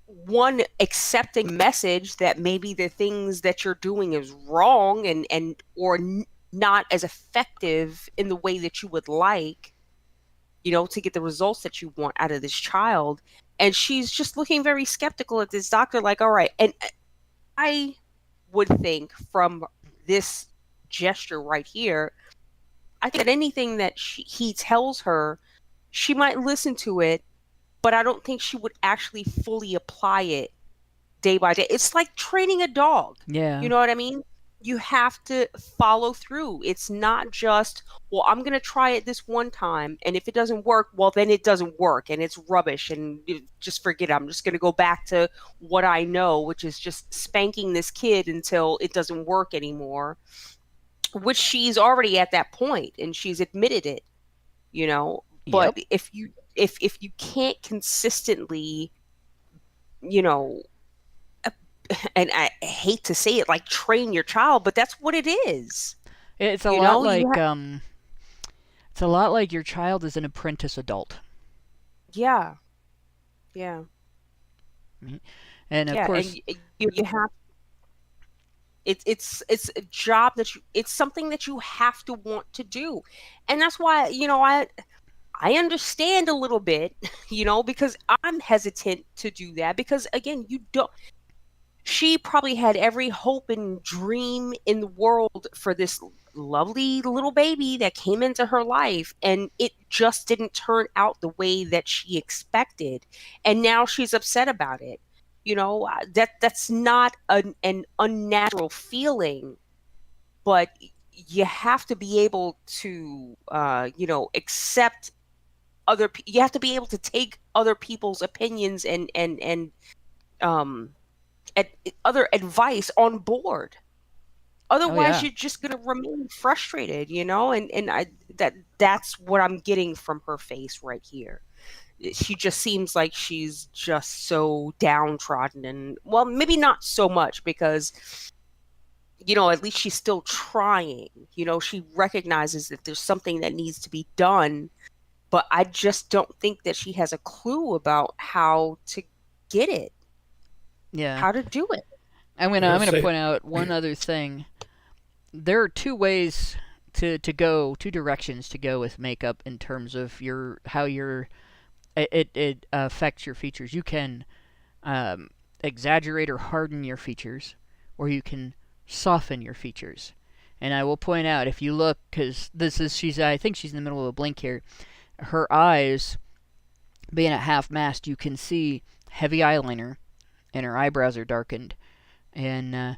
one accepting message that maybe the things that you're doing is wrong and or not as effective in the way that you would like, to get the results that you want out of this child. And she's just looking very skeptical at this doctor, like, all right. And I would think from this gesture right here, I think that anything that he tells her, she might listen to it, but I don't think she would actually fully apply it day by day. It's like training a dog. Yeah. You know what I mean? you have to follow through. It's not just, well, I'm going to try it this one time, and if it doesn't work, well, then it doesn't work, and it's rubbish, and just forget it. I'm just going to go back to what I know, which is just spanking this kid until it doesn't work anymore, which she's already at that point, and she's admitted it, you know. But Yep. if you can't consistently, you know, and I hate to say it, like, train your child, but that's what it is. It's a lot like it's a lot like your child is an apprentice adult. Yeah. And of course, and you have, it's a job it's something that you have to want to do, and that's why, you know, I understand a little bit, you know, because I'm hesitant to do that, because again, she probably had every hope and dream in the world for this lovely little baby that came into her life, and it just didn't turn out the way that she expected, and now she's upset about it. You know, that's not an unnatural feeling, but you have to be able to, you know, accept you have to be able to take other people's opinions and other advice on board. Otherwise, you're just going to remain frustrated, you know, and that's what I'm getting from her face right here. She just seems like she's just so downtrodden, and, well, maybe not so much, because, you know, at least she's still trying. You know, she recognizes that there's something that needs to be done, but I just don't think that she has a clue about how to get it. Yeah. How to do it. I'm gonna point out one other thing. There are two ways to go, two directions to go with makeup in terms of how it affects your features. You can exaggerate or harden your features, or you can soften your features. And I will point out, if you look, because I think she's in the middle of a blink here, her eyes being at half mast, you can see heavy eyeliner, and her eyebrows are darkened. And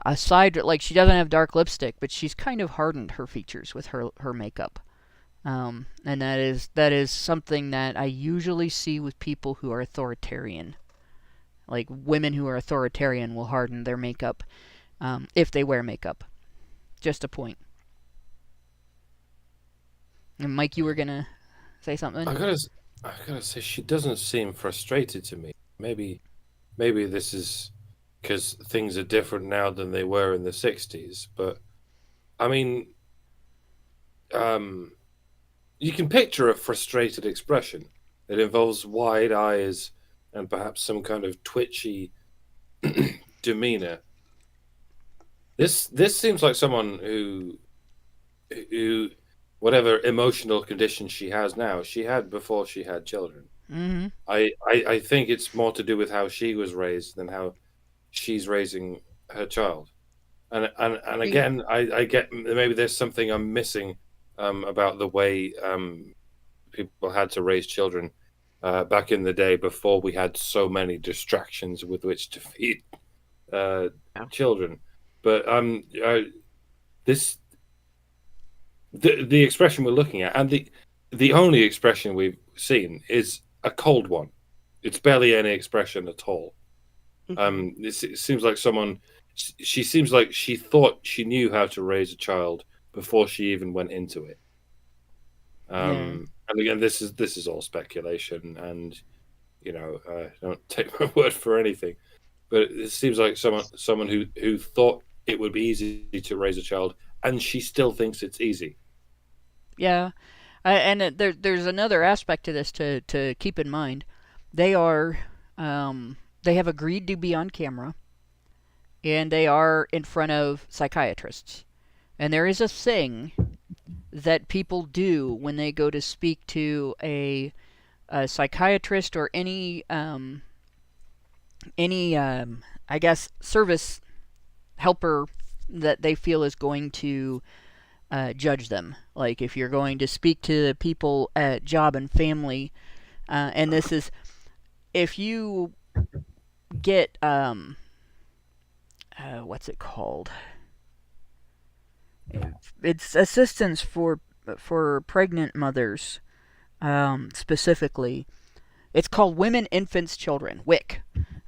aside, like, she doesn't have dark lipstick, but she's kind of hardened her features with her makeup. And that is something that I usually see with people who are authoritarian. Like, women who are authoritarian will harden their makeup if they wear makeup. Just a point. And Mike, you were gonna say something? I gotta say, she doesn't seem frustrated to me. Maybe this is because things are different now than they were in the 60s. But, I mean, you can picture a frustrated expression. It involves wide eyes and perhaps some kind of twitchy demeanor. This seems like someone who whatever emotional condition she has now, she had before she had children. Mm-hmm. I think it's more to do with how she was raised than how she's raising her child. And again, I get maybe there's something I'm missing about the way people had to raise children back in the day before we had so many distractions with which to feed children. But the expression we're looking at, and the only expression we've seen, is a cold one. It's barely any expression at all. It seems like she seems like she thought she knew how to raise a child before she even went into it. And again, this is all speculation, and, you know, don't take my word for anything. But it seems like someone who thought it would be easy to raise a child, and she still thinks it's easy. Yeah, there's another aspect to this to keep in mind. They have agreed to be on camera, and they are in front of psychiatrists. And there is a thing that people do when they go to speak to a psychiatrist or any I guess service helper that they feel is going to judge them. Like, if you're going to speak to people at Job and Family, and this is, if you get what's it called? It's assistance for pregnant mothers, specifically. It's called Women, Infants, Children, WIC.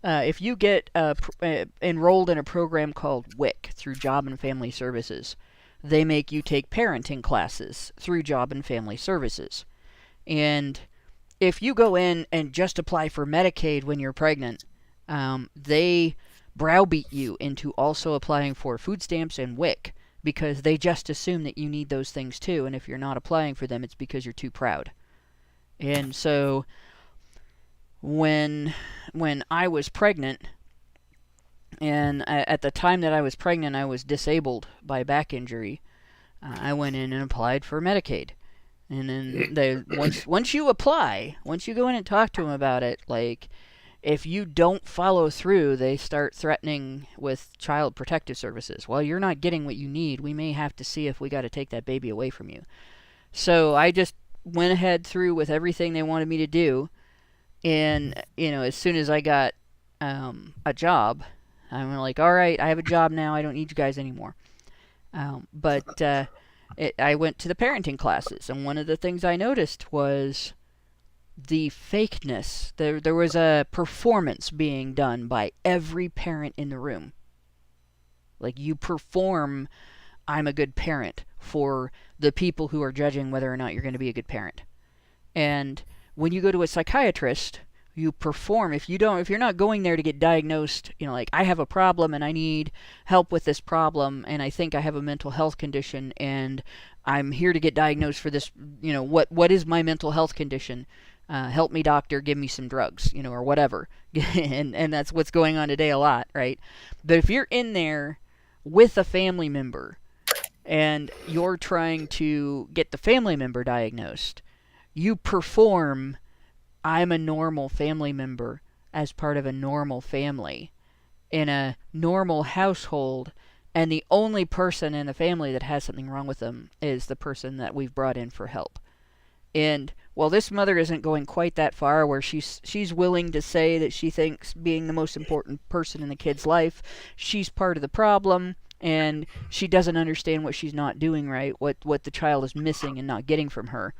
If you get enrolled in a program called WIC through Job and Family Services, they make you take parenting classes through Job and Family Services. And if you go in and just apply for Medicaid when you're pregnant, they browbeat you into also applying for food stamps and WIC, because they just assume that you need those things too, and if you're not applying for them, it's because you're too proud. And so when I was pregnant, and at the time that I was pregnant, I was disabled by back injury, I went in and applied for Medicaid. And then once you apply, once you go in and talk to them about it, like, if you don't follow through, they start threatening with Child Protective Services. Well, you're not getting what you need. We may have to see if we got to take that baby away from you. So I just went ahead through with everything they wanted me to do. And, as soon as I got a job, I'm like, all right, I have a job now. I don't need you guys anymore. But I went to the parenting classes, and one of the things I noticed was the fakeness. There was a performance being done by every parent in the room. Like, you perform, I'm a good parent, for the people who are judging whether or not you're going to be a good parent. And when you go to a psychiatrist, you perform. If you're not going there to get diagnosed, like, I have a problem and I need help with this problem, and I think I have a mental health condition, and I'm here to get diagnosed for this, what is my mental health condition? Help me, doctor, give me some drugs, or whatever. and that's what's going on today a lot, right? But if you're in there with a family member and you're trying to get the family member diagnosed, you perform, I'm a normal family member as part of a normal family in a normal household, and the only person in the family that has something wrong with them is the person that we've brought in for help. And well, this mother isn't going quite that far where she's willing to say that she thinks, being the most important person in the kid's life, she's part of the problem, and she doesn't understand what she's not doing right, what the child is missing and not getting from her.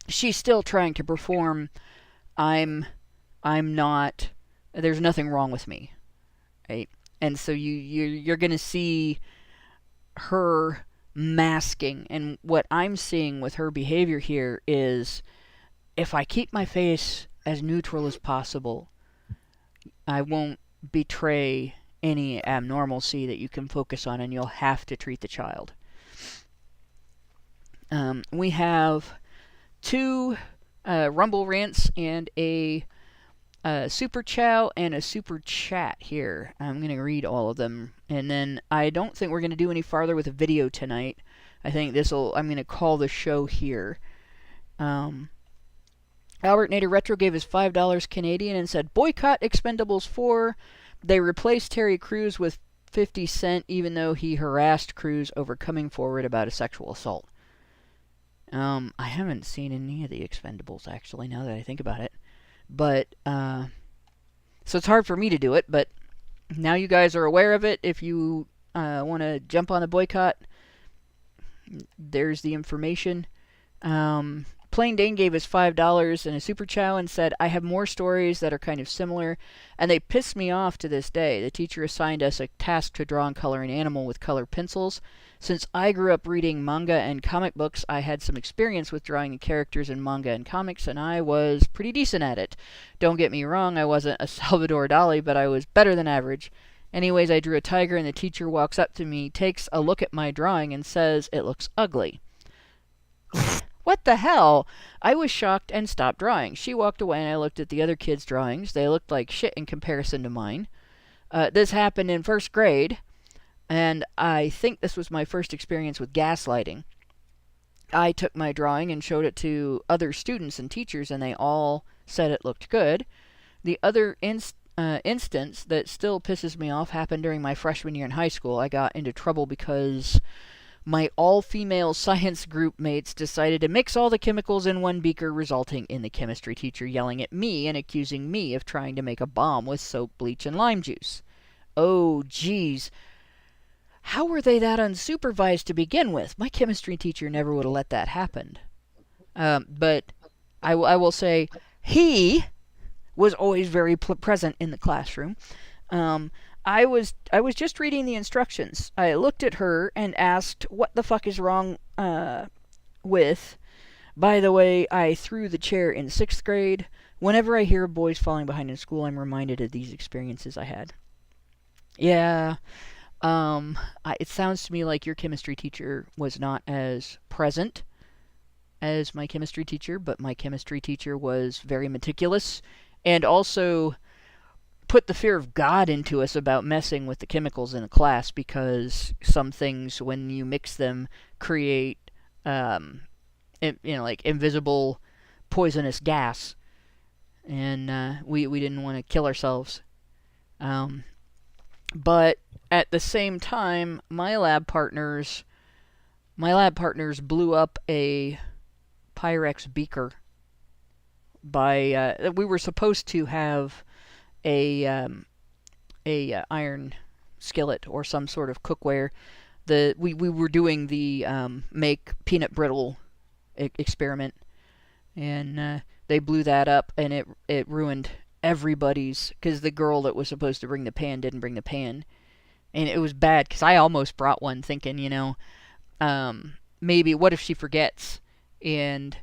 She's still trying to perform, I'm not, there's nothing wrong with me, right? And so you're going to see her masking. And what I'm seeing with her behavior here is, if I keep my face as neutral as possible, I won't betray any abnormalcy that you can focus on, and you'll have to treat the child. We have 2 Rumble rants and a super chow and a super chat here. I'm going to read all of them, and then I don't think we're going to do any farther with a video tonight. I think I'm going to call the show here. Albert Nader Retro gave us $5 Canadian and said, boycott Expendables 4. They replaced Terry Crews with 50 Cent, even though he harassed Crews over coming forward about a sexual assault. I haven't seen any of the Expendables, actually, now that I think about it. But, so it's hard for me to do it, but now you guys are aware of it. If you want to jump on the boycott, there's the information. Plain Dane gave us $5 and a super chow and said, I have more stories that are kind of similar, and they piss me off to this day. The teacher assigned us a task to draw and color an animal with colored pencils. Since I grew up reading manga and comic books, I had some experience with drawing the characters in manga and comics, and I was pretty decent at it. Don't get me wrong, I wasn't a Salvador Dali, but I was better than average. Anyways, I drew a tiger, and the teacher walks up to me, takes a look at my drawing, and says it looks ugly. What the hell? I was shocked and stopped drawing. She walked away, and I looked at the other kids' drawings. They looked like shit in comparison to mine. This happened in first grade, and I think this was my first experience with gaslighting. I took my drawing and showed it to other students and teachers, and they all said it looked good. The other instance that still pisses me off happened during my freshman year in high school. I got into trouble because my all-female science group mates decided to mix all the chemicals in one beaker, resulting in the chemistry teacher yelling at me and accusing me of trying to make a bomb with soap, bleach, and lime juice. Oh, geez. how were they that unsupervised to begin with? My chemistry teacher never would have let that happen. But I will say he was always very present in the classroom. I was just reading the instructions. I looked at her and asked, what the fuck is wrong with... By the way, I threw the chair in 6th grade. Whenever I hear boys falling behind in school, I'm reminded of these experiences I had. Yeah, it sounds to me like your chemistry teacher was not as present as my chemistry teacher, but my chemistry teacher was very meticulous and also put the fear of God into us about messing with the chemicals in the class, because some things, when you mix them, create, like invisible poisonous gas, and we didn't want to kill ourselves. But at the same time, my lab partners blew up a Pyrex beaker by we were supposed to have a iron skillet or some sort of cookware. We were doing the make peanut brittle experiment, and they blew that up, and it ruined everybody's, because the girl that was supposed to bring the pan didn't bring the pan, and it was bad because I almost brought one, thinking, maybe what if she forgets, and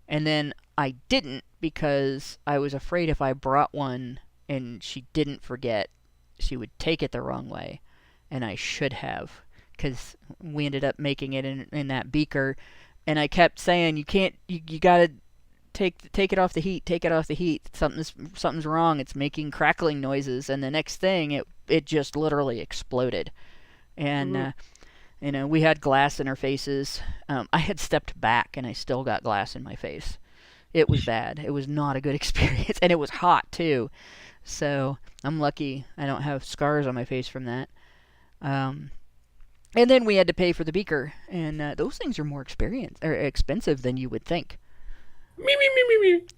then I didn't, because I was afraid if I brought one and she didn't forget, she would take it the wrong way, and I should have, because we ended up making it in that beaker, and I kept saying, you gotta take it off the heat, take it off the heat, something's wrong, it's making crackling noises, and the next thing, it just literally exploded, and we had glass in our faces. I had stepped back, and I still got glass in my face. It was bad. It was not a good experience, and it was hot too. So I'm lucky I don't have scars on my face from that. And then we had to pay for the beaker, and those things are more expensive than you would think.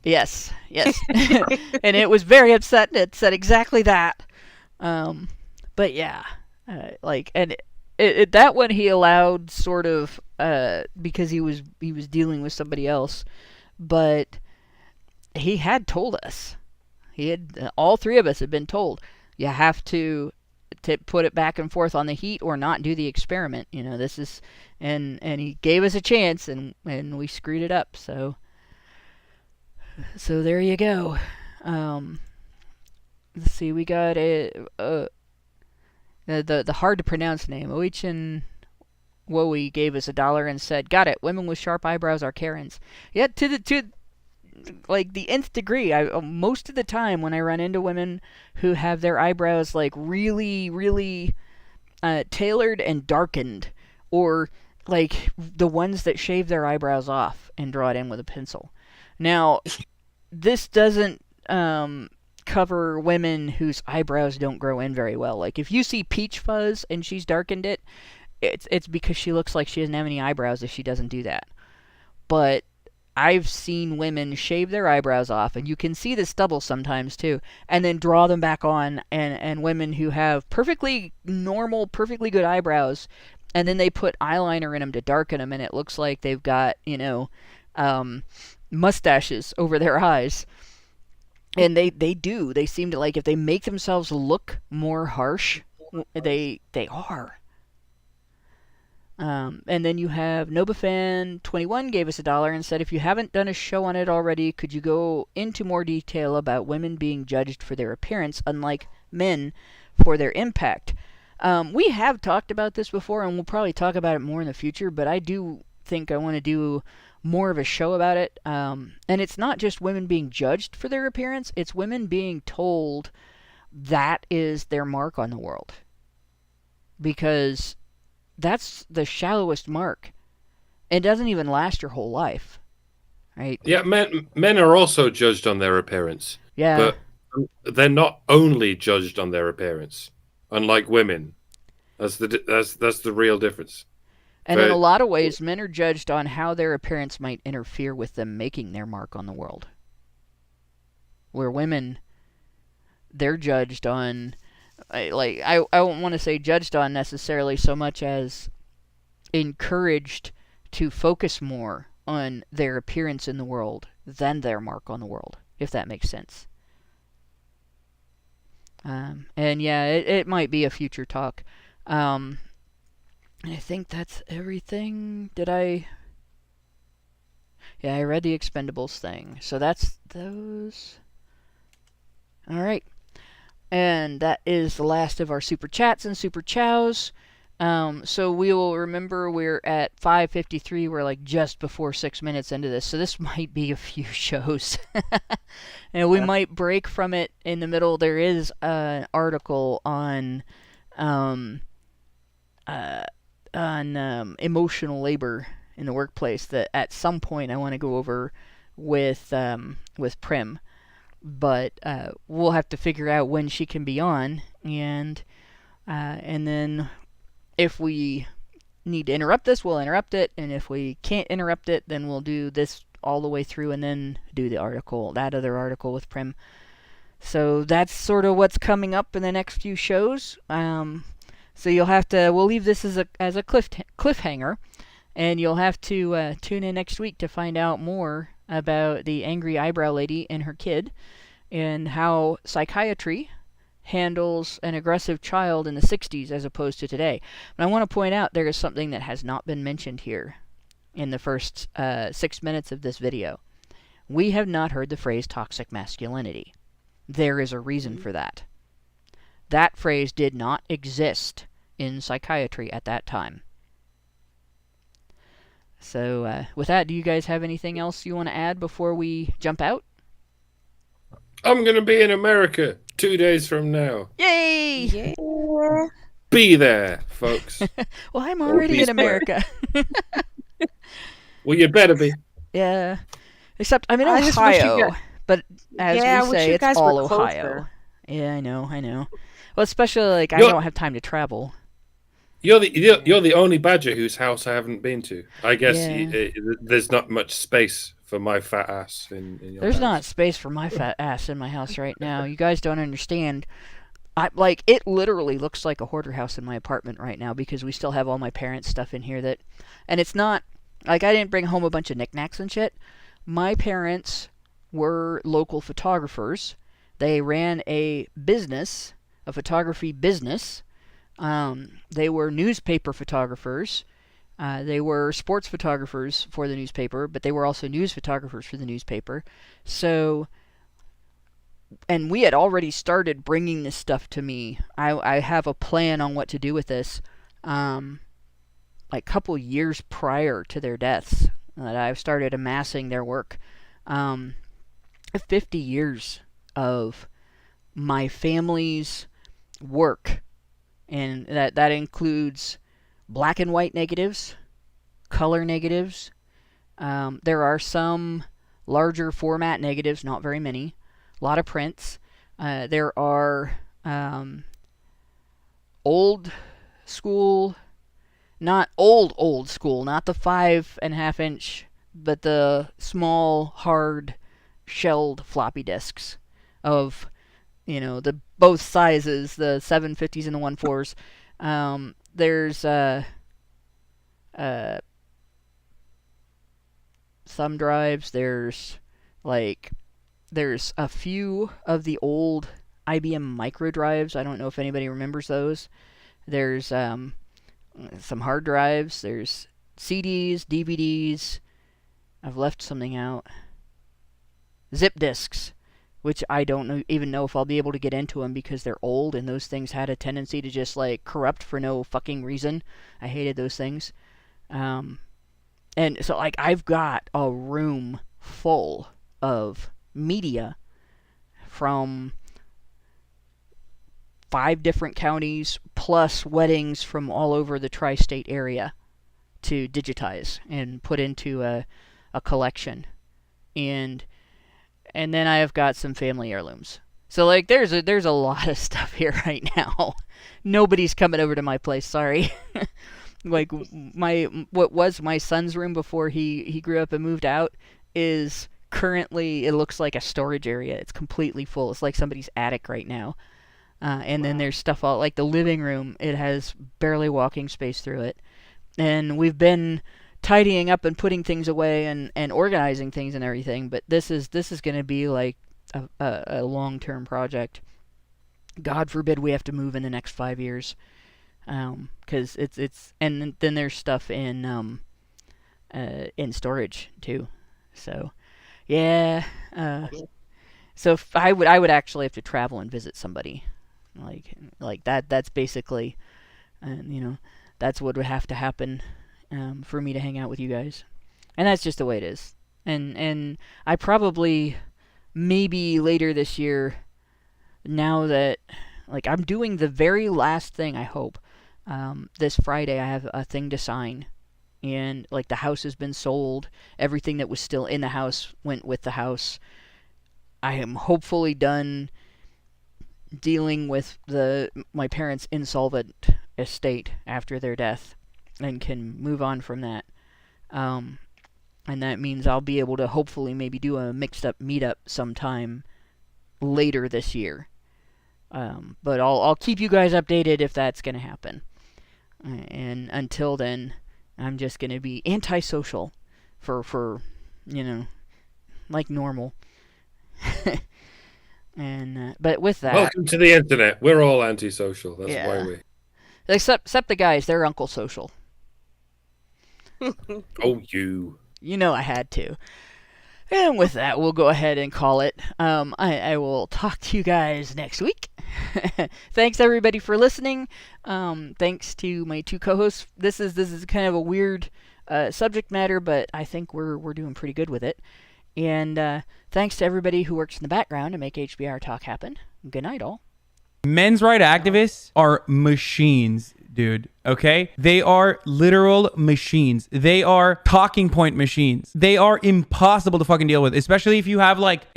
Yes. And it was very upset, and it said exactly that. But yeah, that one he allowed, sort of, because he was dealing with somebody else, but he had told us. All three of us had been told, you have to put it back and forth on the heat or not do the experiment. This is, and he gave us a chance, and we screwed it up. So there you go. Let's see, we got the hard to pronounce name. Oichin Wowie gave us $1 and said, "Got it. Women with sharp eyebrows are Karens." Yeah, to the nth degree. Most of the time when I run into women who have their eyebrows like really, really tailored and darkened, or like the ones that shave their eyebrows off and draw it in with a pencil. Now, this doesn't cover women whose eyebrows don't grow in very well. Like if you see Peach Fuzz and she's darkened it, it's because she looks like she doesn't have any eyebrows if she doesn't do that. But I've seen women shave their eyebrows off, and you can see the stubble sometimes too, and then draw them back on, and women who have perfectly normal, perfectly good eyebrows, and then they put eyeliner in them to darken them, and it looks like they've got, mustaches over their eyes. And they do. They seem to, like, if they make themselves look more harsh, they are. And then you have Nobafan21 gave us $1 and said, if you haven't done a show on it already, could you go into more detail about women being judged for their appearance, unlike men for their impact? We have talked about this before, and we'll probably talk about it more in the future, but I do think I want to do more of a show about it. And it's not just women being judged for their appearance, it's women being told that is their mark on the world. Because that's the shallowest mark. It doesn't even last your whole life, right? Yeah, men are also judged on their appearance. Yeah. But they're not only judged on their appearance, unlike women. That's the real difference. And in a lot of ways, men are judged on how their appearance might interfere with them making their mark on the world. Where women, they're judged on I don't want to say judged on necessarily so much as encouraged to focus more on their appearance in the world than their mark on the world, if that makes sense. And yeah, it might be a future talk. I think that's everything. Yeah, I read the Expendables thing. So that's those. Alright. And that is the last of our super chats and super chows. So we will remember we're at 5:53. We're like just before 6 minutes into this. So this might be a few shows. And we might break from it in the middle. There is an article on emotional labor in the workplace that at some point I want to go over with Prim. But we'll have to figure out when she can be on, and then if we need to interrupt this, we'll interrupt it, and if we can't interrupt it, then we'll do this all the way through and then do the article, that other article with Prim. So that's sort of what's coming up in the next few shows. So you'll have to, we'll leave this as a cliffhanger, and you'll have to tune in next week to find out more about the angry eyebrow lady and her kid, and how psychiatry handles an aggressive child in the 60s as opposed to today. But I want to point out there is something that has not been mentioned here in the first 6 minutes of this video. We have not heard the phrase toxic masculinity. There is a reason for that. That phrase did not exist in psychiatry at that time. So, with that, do you guys have anything else you want to add before we jump out? I'm going to be in America 2 days from now. Yay! Yeah. Be there, folks. Well, I'm already in America. Well, you better be. Yeah. Except I'm in Ohio. But as we say, it's all Ohio. Yeah, I know. Well, especially, like, I don't have time to travel. You're the only Badger whose house I haven't been to. I guess there's not much space for my fat ass in your There's house. not space for my fat ass in my house right now. You guys don't understand. It literally looks like a hoarder house in my apartment right now because we still have all my parents' stuff in here and it's not, like, I didn't bring home a bunch of knickknacks and shit. My parents were local photographers. They ran a photography business. They were newspaper photographers. They were sports photographers for the newspaper, but they were also news photographers for the newspaper. So, and we had already started bringing this stuff to me. I have a plan on what to do with this. Like a couple years prior to their deaths, that I've started amassing their work. 50 years of my family's work. And that includes black and white negatives, color negatives. There are some larger format negatives, not very many. A lot of prints. There are old school, not old school, not the 5.5 inch, but the small, hard, shelled floppy disks of, the both sizes, the 750s and the 14s. There's some drives. There's a few of the old IBM micro drives. I don't know if anybody remembers those. There's some hard drives. There's CDs, DVDs. I've left something out. Zip disks, which I don't even know if I'll be able to get into them because they're old and those things had a tendency to just corrupt for no fucking reason. I hated those things. And so I've got a room full of media from 5 different counties plus weddings from all over the tri-state area to digitize and put into a collection. And then I have got some family heirlooms. So there's a lot of stuff here right now. Nobody's coming over to my place, sorry. What was my son's room before he grew up and moved out is currently, it looks like a storage area. It's completely full. It's like somebody's attic right now. And then there's stuff all like the living room. It has barely walking space through it. And we've been tidying up and putting things away and organizing things and everything. But this is going to be like a long-term project. God forbid we have to move in the next 5 years. 'Cause it's and then there's stuff in storage too. So yeah. So if I would actually have to travel and visit somebody. Like that's basically, that's what would have to happen for me to hang out with you guys, and that's just the way it is. And I probably maybe later this year, now that like I'm doing the very last thing, I hope this Friday I have a thing to sign, and like the house has been sold. Everything that was still in the house went with the house. I am hopefully done dealing with my parents' insolvent estate after their death and can move on from that. And that means I'll be able to hopefully maybe do a mixed up meetup sometime later this year. But I'll keep you guys updated if that's going to happen. And until then, I'm just going to be antisocial for like normal. And but with that, welcome to the internet. We're all antisocial. That's why we. Except the guys, they're Uncle Social. Oh, you. I had to. And with that, we'll go ahead and call it. I will talk to you guys next week. Thanks everybody for listening. Thanks to my two co-hosts. This is kind of a weird subject matter, but I think we're doing pretty good with it. And thanks to everybody who works in the background to make HBR Talk happen. Good night, all. Men's rights activists are machines, dude. Okay? They are literal machines. They are talking point machines. They are impossible to fucking deal with, especially if you have like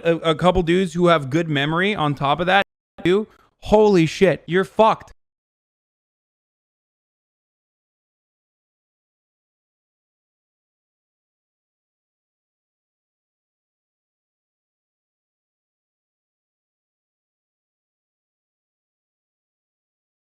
a couple dudes who have good memory on top of that, dude. Holy shit, you're fucked.